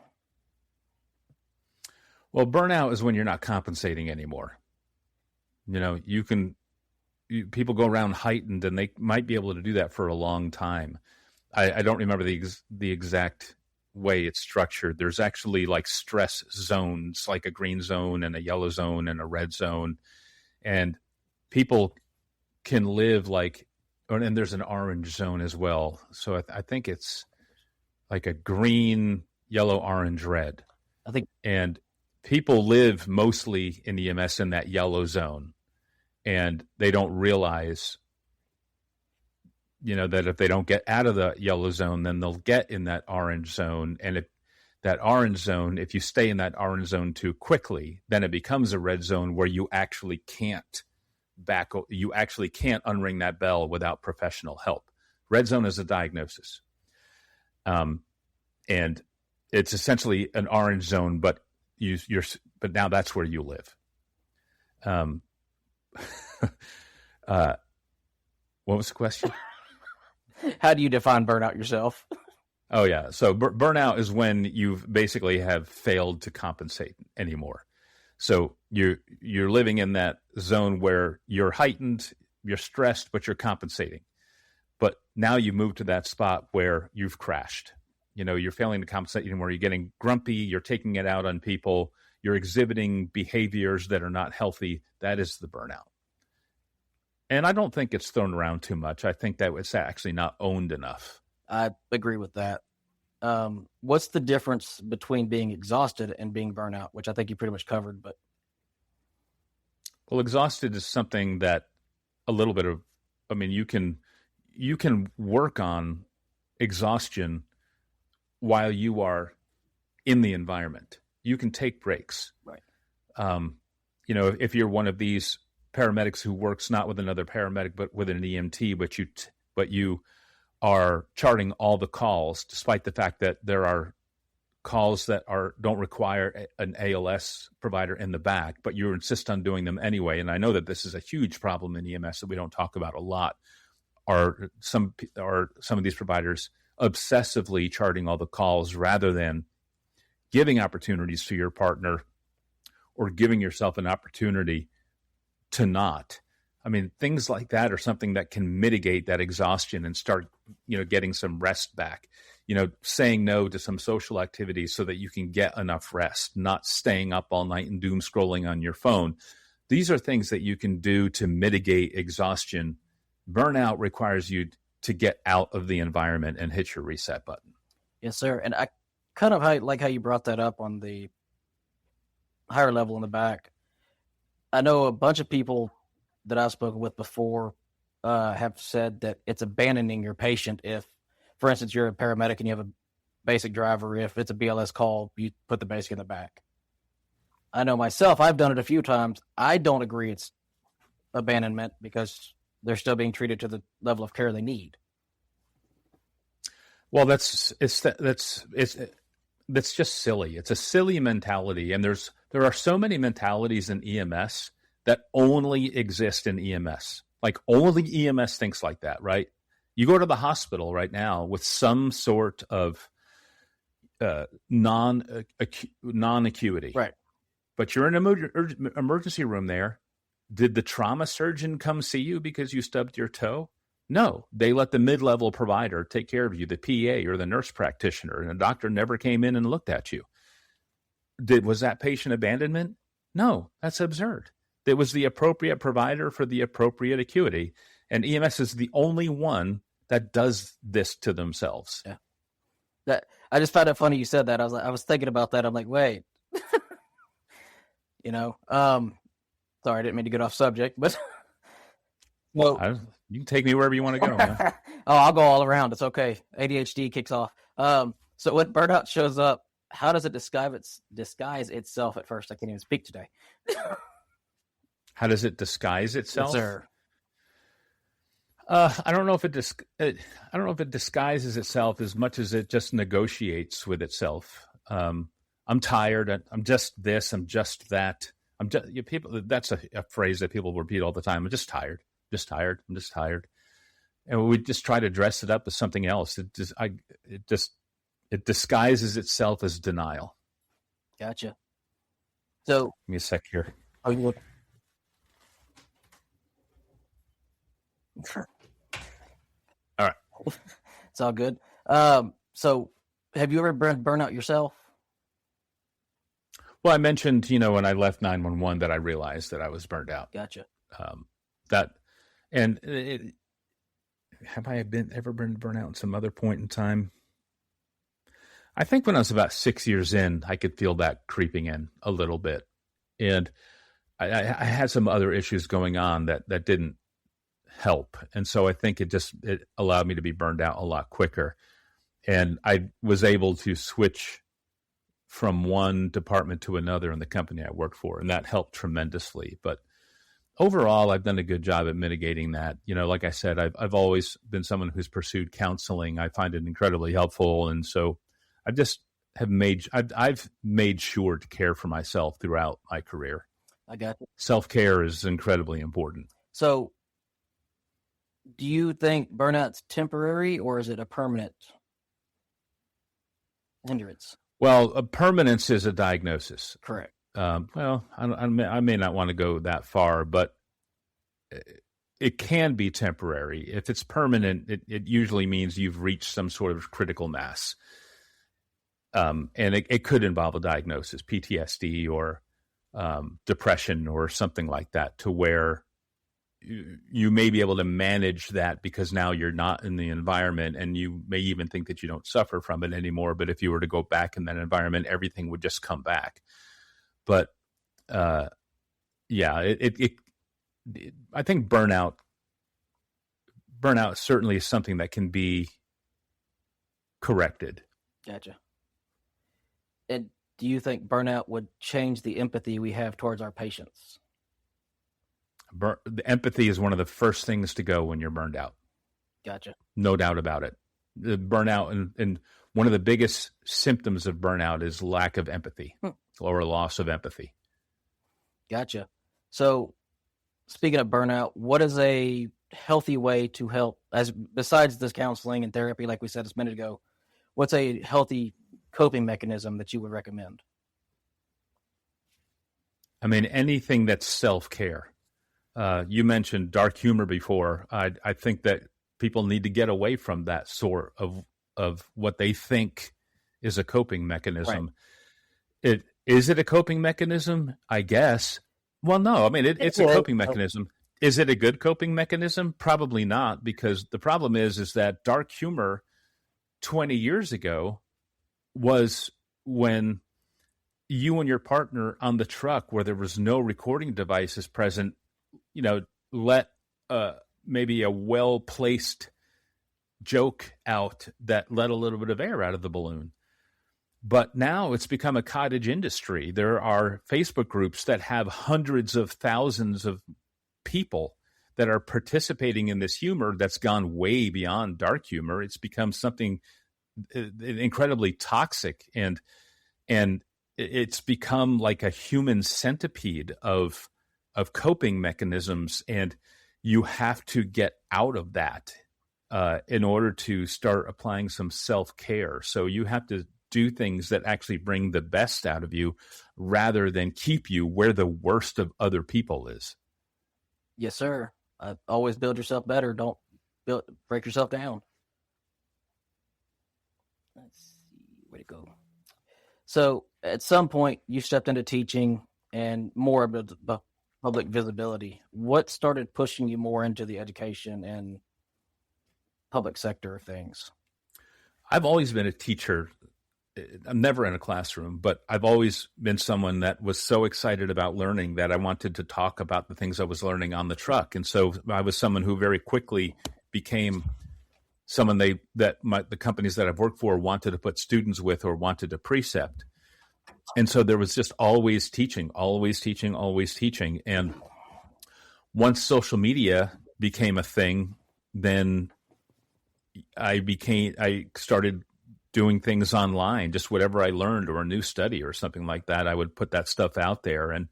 Well, burnout is when you're not compensating anymore. You know, people go around heightened, and they might be able to do that for a long time. I don't remember the exact way it's structured. There's actually like stress zones, like a green zone and a yellow zone and a red zone. And people can live and there's an orange zone as well. So I think it's like a green, yellow, orange, red. And people live mostly in EMS in that yellow zone, and they don't realize, that if they don't get out of the yellow zone, then they'll get in that orange zone. And if you stay in that orange zone too quickly, then it becomes a red zone where you actually can't unring that bell without professional help. Red zone is a diagnosis. And it's essentially an orange zone, but but now that's where you live. What was the question? How do you define burnout yourself? Oh yeah. So burnout is when you basically have failed to compensate anymore. So you're living in that zone where you're heightened, you're stressed, but you're compensating. But now you move to that spot where you've crashed. You're failing to compensate anymore. You're getting grumpy. You're taking it out on people. You're exhibiting behaviors that are not healthy. That is the burnout. And I don't think it's thrown around too much. I think that it's actually not owned enough. I agree with that. What's the difference between being exhausted and being burnout, which I think you pretty much covered, but. Well, exhausted is something that you can work on exhaustion while you are in the environment. You can take breaks. Right. If you're one of these paramedics who works not with another paramedic, but with an EMT, but you are charting all the calls, despite the fact that there are calls that don't require an ALS provider in the back, but you insist on doing them anyway. And I know that this is a huge problem in EMS that we don't talk about a lot. Are some of these providers obsessively charting all the calls rather than giving opportunities to your partner or giving yourself an opportunity to not? I mean, things like that are something that can mitigate that exhaustion and start, getting some rest back, saying no to some social activities so that you can get enough rest, not staying up all night and doom scrolling on your phone. These are things that you can do to mitigate exhaustion. Burnout requires you to get out of the environment and hit your reset button. Yes, sir. And I kind of like how you brought that up on the higher level in the back. I know a bunch of people that I've spoken with before have said that it's abandoning your patient if, for instance, you're a paramedic and you have a basic driver. If it's a BLS call, you put the basic in the back. I know myself, I've done it a few times. I don't agree it's abandonment because they're still being treated to the level of care they need. Well, that's just silly. It's a silly mentality, and there are so many mentalities in EMS that only exist in EMS. Like only EMS thinks like that, right? You go to the hospital right now with some sort of non-acuity, right? But you're in an emergency room there. Did the trauma surgeon come see you because you stubbed your toe? No, they let the mid-level provider take care of you, the PA or the nurse practitioner, and the doctor never came in and looked at you. Was that patient abandonment? No, that's absurd. It was the appropriate provider for the appropriate acuity, and EMS is the only one that does this to themselves. Yeah. That I just found it funny you said that. I was thinking about that. I'm like, wait, sorry, I didn't mean to get off subject, but well, you can take me wherever you want to go, man. Oh, I'll go all around. It's okay. ADHD kicks off. So when burnout shows up, how does it disguise itself at first? I can't even speak today. How does it disguise itself? Yes, sir. I don't know if it disguises itself as much as it just negotiates with itself. I'm tired. I'm just this. I'm just that. People. That's a phrase that people repeat all the time. I'm just tired. Just tired. I'm just tired. And we just try to dress it up as something else. It disguises itself as denial. Gotcha. So give me a sec here. Oh, you look. All right. It's all good. So have you ever been burnout yourself? Well, I mentioned, when I left 911 that I realized that I was burned out. Gotcha. Have I ever been burnout at some other point in time? I think when I was about 6 years in, I could feel that creeping in a little bit. And I had some other issues going on that didn't help. And so I think it allowed me to be burned out a lot quicker. And I was able to switch from one department to another in the company I worked for. And that helped tremendously. But overall, I've done a good job at mitigating that. Like I said, I've always been someone who's pursued counseling. I find it incredibly helpful. And so I just I've made sure to care for myself throughout my career. I got it. Self-care is incredibly important. So do you think burnout's temporary or is it a permanent hindrance? Well, a permanence is a diagnosis. Correct. Well, I may not want to go that far, but it can be temporary. If it's permanent, it usually means you've reached some sort of critical mass. And it could involve a diagnosis, PTSD or depression or something like that, to where you may be able to manage that because now you're not in the environment, and you may even think that you don't suffer from it anymore. But if you were to go back in that environment, everything would just come back. But I think burnout certainly is something that can be corrected. Gotcha. And do you think burnout would change the empathy we have towards our patients? The empathy is one of the first things to go when you're burned out. Gotcha. No doubt about it. The burnout and one of the biggest symptoms of burnout is lack of empathy or loss of empathy. Gotcha. So speaking of burnout, what is a healthy way to help, besides this counseling and therapy, like we said a minute ago, what's a healthy coping mechanism that you would recommend? I mean, anything that's self-care. You mentioned dark humor before. I think that people need to get away from that sort of what they think is a coping mechanism. Right. Is it a coping mechanism? I guess. Well, no. I mean, it's a coping mechanism. Is it a good coping mechanism? Probably not, because the problem is that dark humor 20 years ago was when you and your partner on the truck, where there was no recording devices present, let maybe a well-placed joke out that let a little bit of air out of the balloon. But now it's become a cottage industry. There are Facebook groups that have hundreds of thousands of people that are participating in this humor that's gone way beyond dark humor. It's become something incredibly toxic, and it's become like a human centipede of coping mechanisms, and you have to get out of that in order to start applying some self-care. So you have to do things that actually bring the best out of you rather than keep you where the worst of other people is. Yes, sir. Always build yourself better. Don't break yourself down. Let's see. Where'd it go? So at some point you stepped into teaching and more of the public visibility. What started pushing you more into the education and public sector of things? I've always been a teacher. I'm never in a classroom, but I've always been someone that was so excited about learning that I wanted to talk about the things I was learning on the truck. And so I was someone who very quickly became someone the companies that I've worked for wanted to put students with or wanted to precept. And so there was just always teaching. And once social media became a thing, then I started doing things online, just whatever I learned or a new study or something like that. I would put that stuff out there. And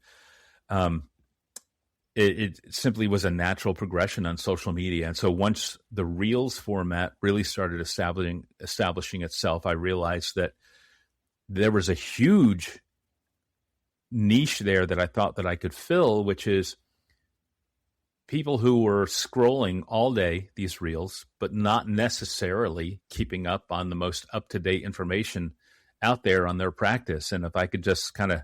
it simply was a natural progression on social media. And so once the Reels format really started establishing itself, I realized that there was a huge niche there that I thought that I could fill, which is people who were scrolling all day, these Reels, but not necessarily keeping up on the most up-to-date information out there on their practice. And if I could just kind of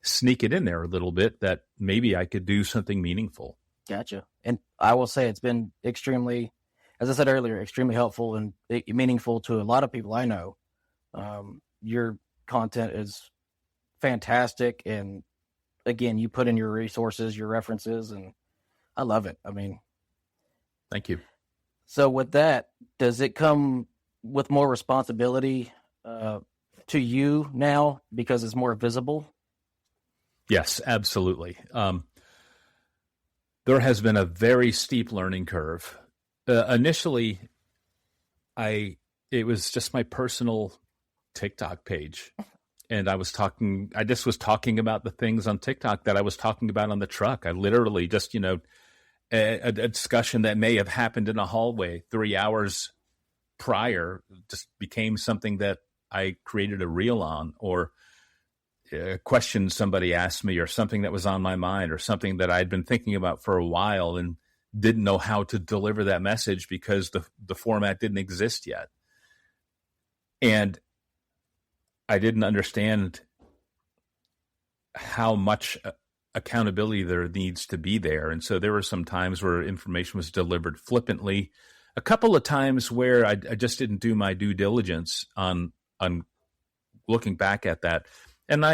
sneak it in there a little bit, that maybe I could do something meaningful. Gotcha. And I will say it's been extremely, as I said earlier, extremely helpful and meaningful to a lot of people I know. Your content is fantastic. And again, you put in your resources, your references, and I love it. I mean, thank you. So with that, does it come with more responsibility to you now because it's more visible? Yes, absolutely. There has been a very steep learning curve. Initially, it was just my personal TikTok page. And I just was talking about the things on TikTok that I was talking about on the truck. I literally just, a discussion that may have happened in a hallway 3 hours prior just became something that I created a reel on, or a question somebody asked me, or something that was on my mind, or something that I'd been thinking about for a while and didn't know how to deliver that message because the format didn't exist yet. And I didn't understand how much accountability there needs to be there. And so there were some times where information was delivered flippantly, a couple of times where I just didn't do my due diligence on looking back at that. And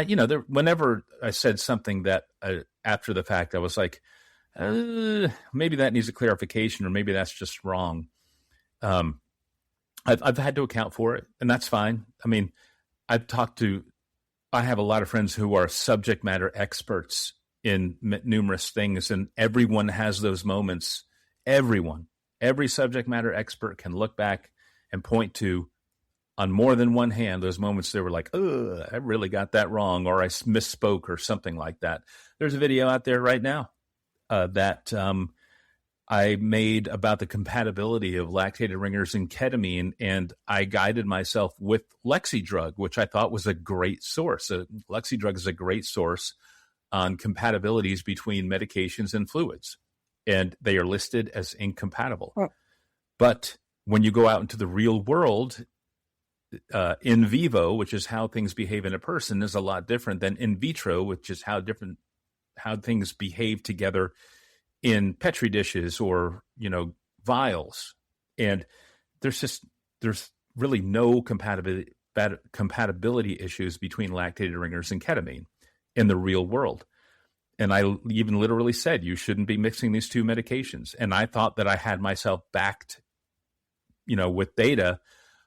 whenever I said something that after the fact, I was like, maybe that needs a clarification, or maybe that's just wrong. I've had to account for it, and that's fine. I mean, I have a lot of friends who are subject matter experts in numerous things, and everyone has those moments. Every subject matter expert can look back and point to, on more than one hand, those moments they were like, "Oh, I really got that wrong," or I misspoke, or something like that. There's a video out there right now that I made about the compatibility of lactated ringers and ketamine, and I guided myself with LexiDrug, which I thought was a great source. LexiDrug is a great source on compatibilities between medications and fluids, and they are listed as incompatible. Oh. But when you go out into the real world, in vivo, which is how things behave in a person, is a lot different than in vitro, which is how things behave together in Petri dishes or, vials. And there's really no compatibility issues between lactated ringers and ketamine in the real world. And I even literally said, you shouldn't be mixing these two medications. And I thought that I had myself backed, with data.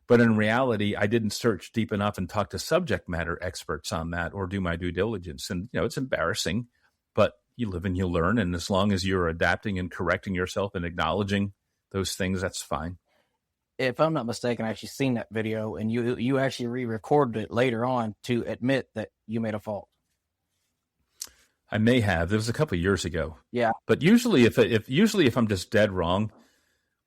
But in reality, I didn't search deep enough and talk to subject matter experts on that or do my due diligence. And, it's embarrassing, but you live and you learn. And as long as you're adapting and correcting yourself and acknowledging those things, that's fine. If I'm not mistaken, I actually seen that video, and you actually re-recorded it later on to admit that you made a fault. I may have. It was a couple of years ago. Yeah. But usually if I'm just dead wrong,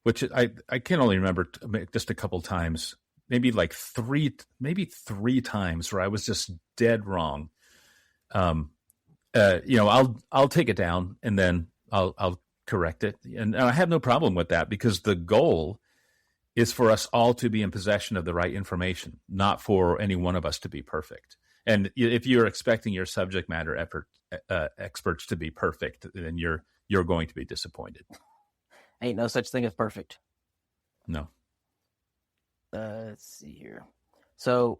which I can only remember just a couple times, maybe three times where I was just dead wrong. I'll take it down and then I'll correct it. And I have no problem with that, because the goal is for us all to be in possession of the right information, not for any one of us to be perfect. And if you're expecting your subject matter experts to be perfect, then you're going to be disappointed. Ain't no such thing as perfect. No. Let's see here. So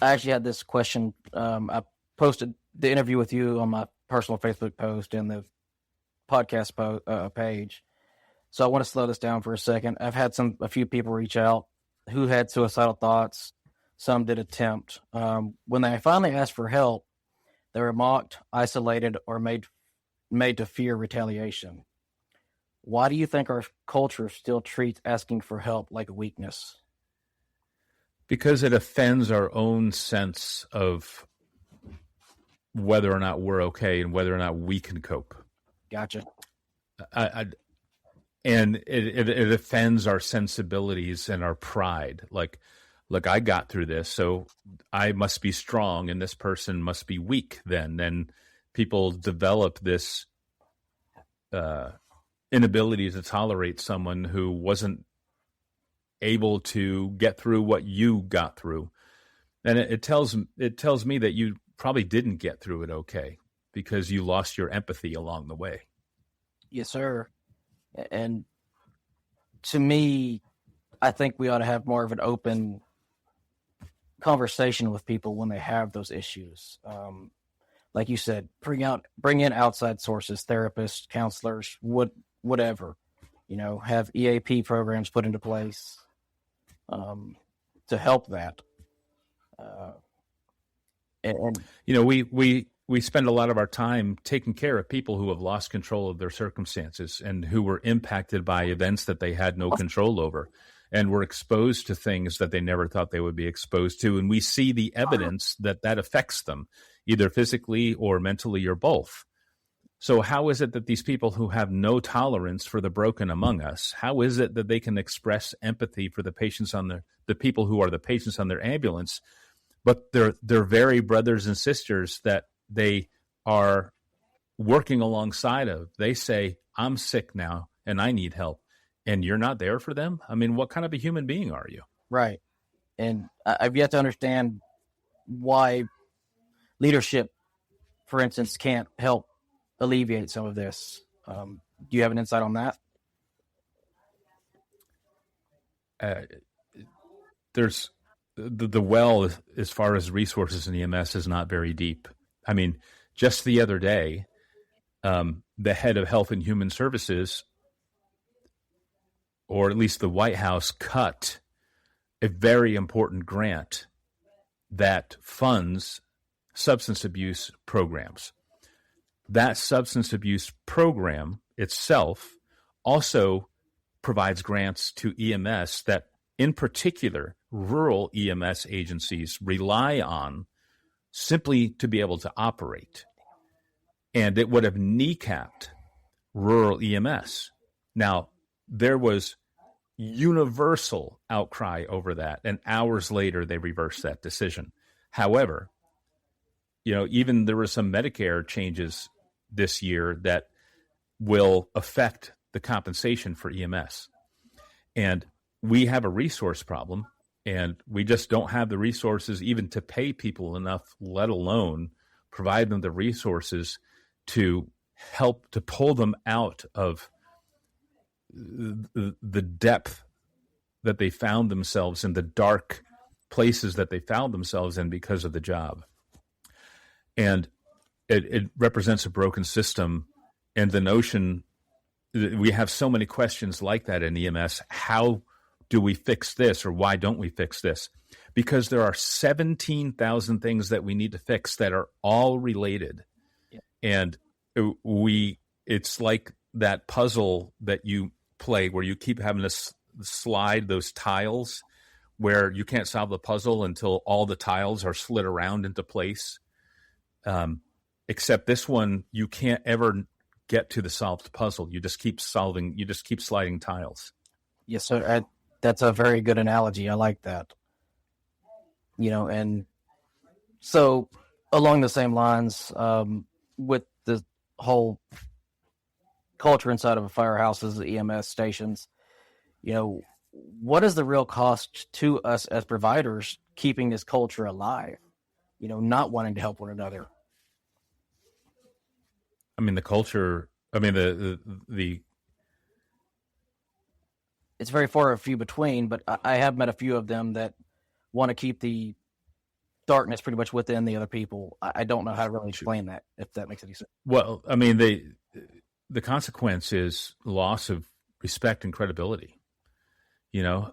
I actually had this question. I posted the interview with you on my personal Facebook post and the podcast page. So I want to slow this down for a second. I've had a few people reach out who had suicidal thoughts. Some did attempt. When they finally asked for help, they were mocked, isolated, or made to fear retaliation. Why do you think our culture still treats asking for help like a weakness? Because it offends our own sense of whether or not we're okay and whether or not we can cope. Gotcha. And it offends our sensibilities and our pride. Like, look, I got through this, so I must be strong, and this person must be weak then. And people develop this inability to tolerate someone who wasn't able to get through what you got through. And it tells me that you probably didn't get through it okay because you lost your empathy along the way. Yes, sir. And to me, I think we ought to have more of an open conversation with people when they have those issues. Like you said, bring in outside sources, therapists, counselors, whatever. Have EAP programs put into place to help that. We spend a lot of our time taking care of people who have lost control of their circumstances and who were impacted by events that they had no control over and were exposed to things that they never thought they would be exposed to. And we see the evidence that affects them, either physically or mentally or both. So how is it that these people who have no tolerance for the broken among us, how is it that they can express empathy for the patients the people who are the patients on their ambulance, but they're very brothers and sisters that they are working alongside of? They say, I'm sick now and I need help. And you're not there for them? I mean, what kind of a human being are you? Right. And I've yet to understand why leadership, for instance, can't help alleviate some of this. Do you have an insight on that? There's the well, as far as resources in EMS, is not very deep. I mean, just the other day, the head of Health and Human Services, or at least the White House, cut a very important grant that funds substance abuse programs. That substance abuse program itself also provides grants to EMS that, in particular, rural EMS agencies rely on simply to be able to operate. And it would have kneecapped rural EMS. Now, there was universal outcry over that, and hours later they reversed that decision. However, even there were some Medicare changes this year that will affect the compensation for EMS. And we have a resource problem, and we just don't have the resources even to pay people enough, let alone provide them the resources to help to pull them out of the depth that they found themselves in, the dark places that they found themselves in because of the job. And it represents a broken system. And the notion that we have so many questions like that in EMS. How do we fix this, or why don't we fix this? Because there are 17,000 things that we need to fix that are all related. Yeah. And it's like that puzzle that you play where you keep having to slide those tiles where you can't solve the puzzle until all the tiles are slid around into place. Except this one, you can't ever get to the solved puzzle. You just keep sliding tiles. Yes, sir. That's a very good analogy. I like that. And so along the same lines, with the whole culture inside of a firehouses, the EMS stations, what is the real cost to us as providers keeping this culture alive? not wanting to help one another? I mean, the culture, I mean, the It's very far and few between, but I have met a few of them that want to keep the darkness pretty much within the other people. I don't know how to really explain that, if that makes any sense. well, I mean, the consequence is loss of respect and credibility. You know,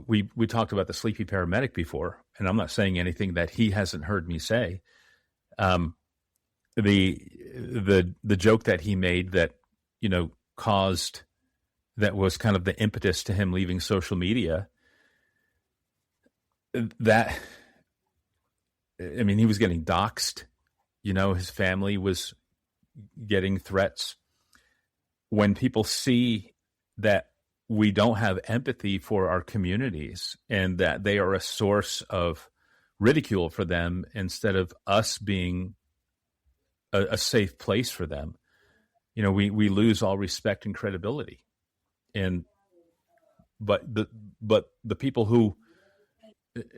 we talked about the sleepy paramedic before, and I'm not saying anything that he hasn't heard me say. The joke that he made that caused, that was kind of the impetus to him leaving social media. That, I mean, he was getting doxxed. His family was getting threats. When people see that we don't have empathy for our communities and that they are a source of ridicule for them instead of us being a safe place for them, we lose all respect and credibility. But the people who,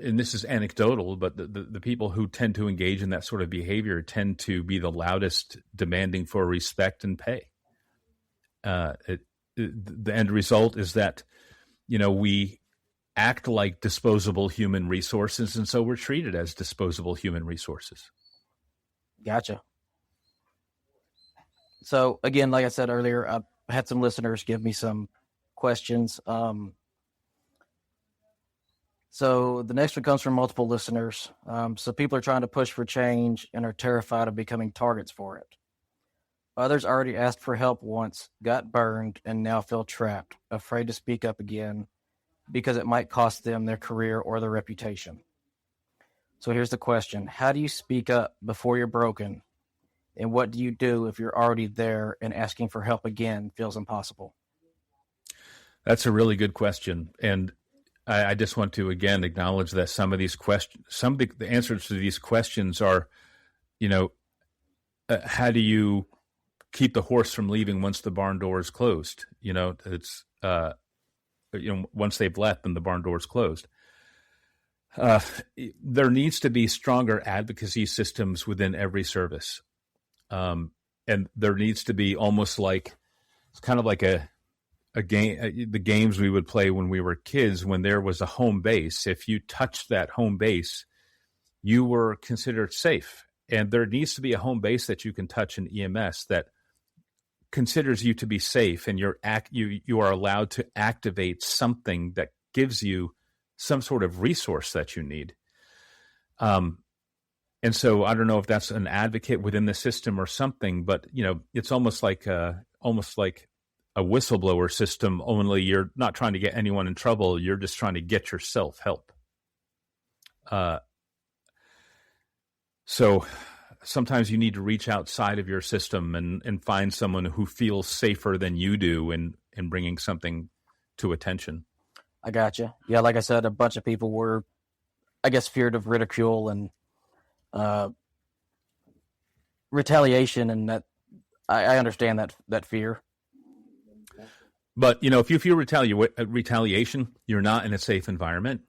and this is anecdotal, but the people who tend to engage in that sort of behavior tend to be the loudest, demanding for respect and pay. The end result is that, we act like disposable human resources, and so we're treated as disposable human resources. Gotcha. So again, like I said earlier, I had some listeners give me some questions. So the next one comes from multiple listeners. So people are trying to push for change and are terrified of becoming targets for it. Others already asked for help once, got burned, and now feel trapped, afraid to speak up again because it might cost them their career or their reputation. So here's the question. How do you speak up before you're broken? And what do you do if you're already there and asking for help again feels impossible? That's a really good question. And I just want to, again, acknowledge that some of these questions, some of the answers to these questions are, how do you keep the horse from leaving once the barn door is closed? It's, once they've left, then the barn door is closed. There needs to be stronger advocacy systems within every service. And there needs to be almost like, it's kind of like a game, the games we would play when we were kids, when there was a home base. If you touched that home base, you were considered safe. And there needs to be a home base that you can touch in EMS that considers you to be safe, and you are allowed to activate something that gives you some sort of resource that you need. And so I don't know if that's an advocate within the system or something, but it's almost like a whistleblower system, only you're not trying to get anyone in trouble. You're just trying to get yourself help. So sometimes you need to reach outside of your system and find someone who feels safer than you do in bringing something to attention. I gotcha. Yeah, like I said, a bunch of people were, I guess, feared of ridicule and retaliation, and that I understand that fear. But if you fear retaliation, you're not in a safe environment,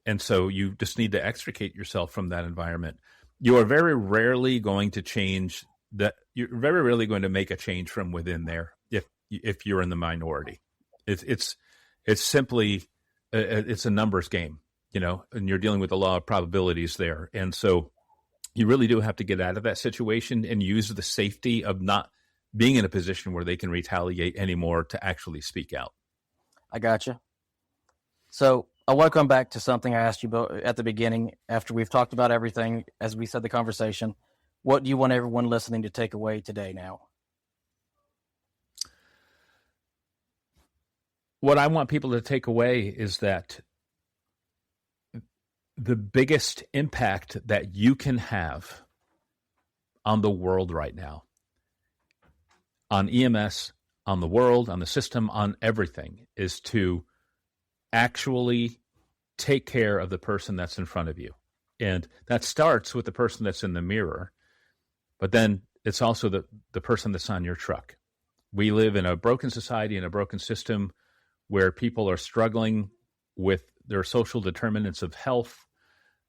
and so you just need to extricate yourself from that environment. You are very rarely going to change that. You're very rarely going to make a change from within there if you're in the minority. It's simply it's a numbers game, and you're dealing with the law of probabilities there, and so you really do have to get out of that situation and use the safety of not being in a position where they can retaliate anymore to actually speak out. I gotcha. So I want to come back to something I asked you about at the beginning. After we've talked about everything, as we said, the conversation, what do you want everyone listening to take away today now? What I want people to take away is that the biggest impact that you can have on the world right now, on EMS, on the world, on the system, on everything, is to actually take care of the person that's in front of you. And that starts with the person that's in the mirror, but then it's also the person that's on your truck. We live in a broken society, in a broken system, where people are struggling with their social determinants of health,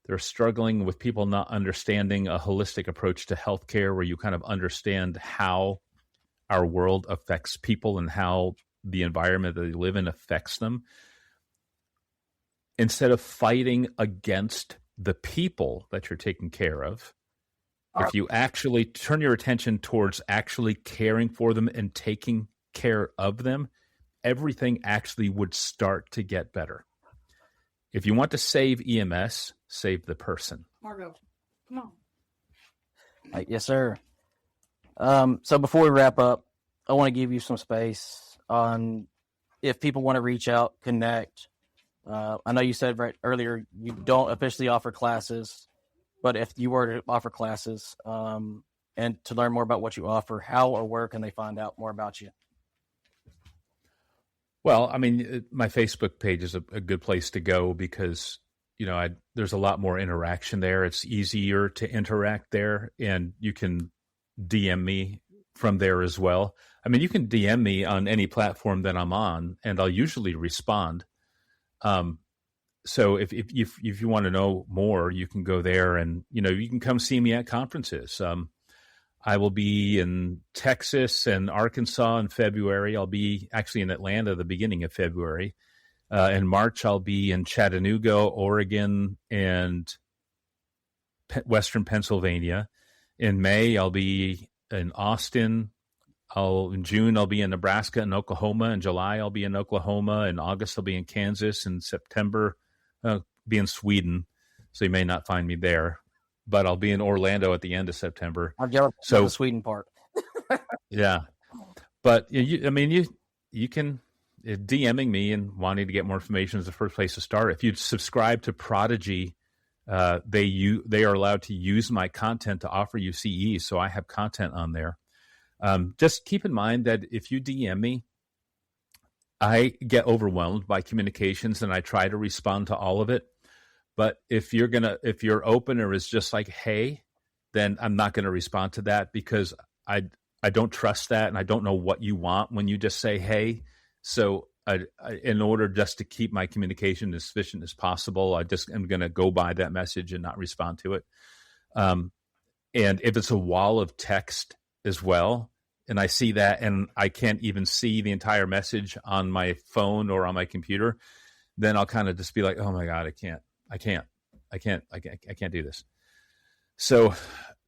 They're struggling with people not understanding a holistic approach to healthcare where you kind of understand how our world affects people and how the environment that they live in affects them. Instead of fighting against the people that you're taking care of, if you actually turn your attention towards actually caring for them and taking care of them, everything actually would start to get better. If you want to save EMS, save the person. Margo, come on. Yes, sir. So before we wrap up, I want to give you some space on if people want to reach out, connect. I know you said right earlier you don't officially offer classes, but if you were to offer classes and to learn more about what you offer, how or where can they find out more about you? Well, I mean, my Facebook page is a good place to go because, there's a lot more interaction there. It's easier to interact there, and you can DM me from there as well. I mean, you can DM me on any platform that I'm on, and I'll usually respond. So if you want to know more, you can go there, and you can come see me at conferences. I will be in Texas and Arkansas in February. I'll be actually in Atlanta the beginning of February. In March, I'll be in Chattanooga, Oregon, and Western Pennsylvania. In May, I'll be in Austin. In June, I'll be in Nebraska and Oklahoma. In July, I'll be in Oklahoma. In August, I'll be in Kansas. In September, be in Sweden. So you may not find me there. But I'll be in Orlando at the end of September. I'm jealous of the Sweden part. Yeah. But you can DMing me and wanting to get more information is the first place to start. If you subscribe to Prodigy, they are allowed to use my content to offer you CE. So I have content on there. Just keep in mind that if you DM me, I get overwhelmed by communications and I try to respond to all of it. But if your opener is just like, hey, then I'm not going to respond to that because I don't trust that. And I don't know what you want when you just say, hey. So in order just to keep my communication as efficient as possible, I just am going to go by that message and not respond to it. And if it's a wall of text as well, and I see that and I can't even see the entire message on my phone or on my computer, then I'll kind of just be like, oh my God, I can't do this. So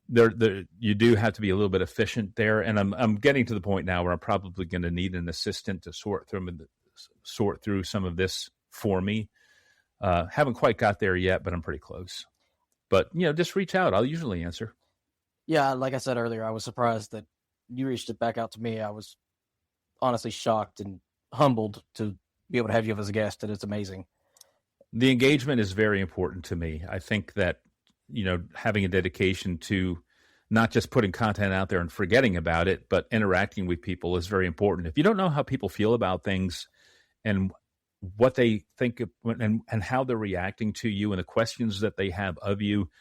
you do have to be a little bit efficient there. And I'm getting to the point now where I'm probably going to need an assistant to sort through some of this for me. Haven't quite got there yet, but I'm pretty close. But, just reach out. I'll usually answer. Yeah, like I said earlier, I was surprised that you reached it back out to me. I was honestly shocked and humbled to be able to have you as a guest, and it's amazing. The engagement is very important to me. I think that, having a dedication to not just putting content out there and forgetting about it, but interacting with people is very important. If you don't know how people feel about things and what they think and how they're reacting to you and the questions that they have of you,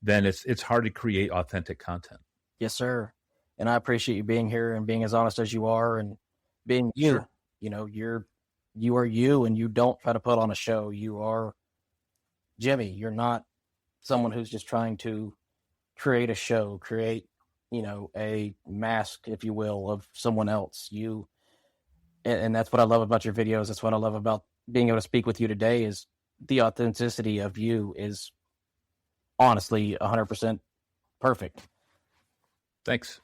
then it's hard to create authentic content. Yes, sir. And I appreciate you being here and being as honest as you are and being you. Sure. You are you, and you don't try to put on a show. You are Jimmy. You're not someone who's just trying to create a show, create, a mask, if you will, of someone else. And that's what I love about your videos. That's what I love about being able to speak with you today is the authenticity of you is honestly 100% perfect. Thanks.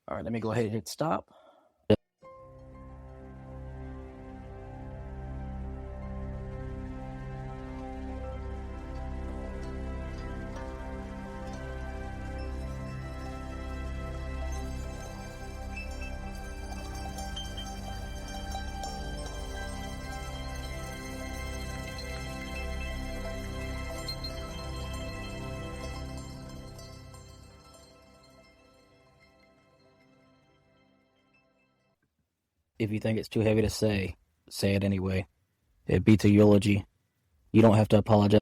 All right, let me go ahead and hit stop. If you think it's too heavy to say it anyway. It beats a eulogy. You don't have to apologize.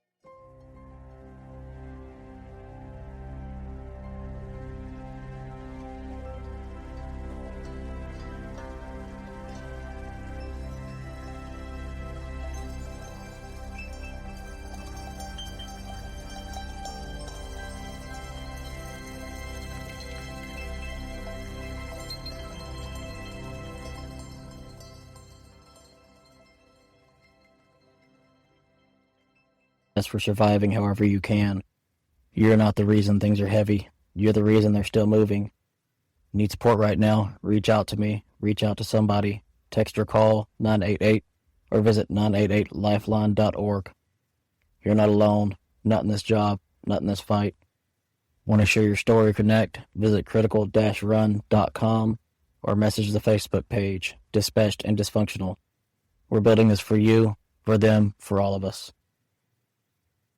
best for surviving however you can. You're not the reason things are heavy. You're the reason they're still moving. Need support right now? Reach out to me. Reach out to somebody. Text or call 988 or visit 988lifeline.org. You're not alone. Not in this job. Not in this fight. Want to share your story or connect? Visit critical-run.com or message the Facebook page, Dispatched and Dysfunctional. We're building this for you, for them, for all of us.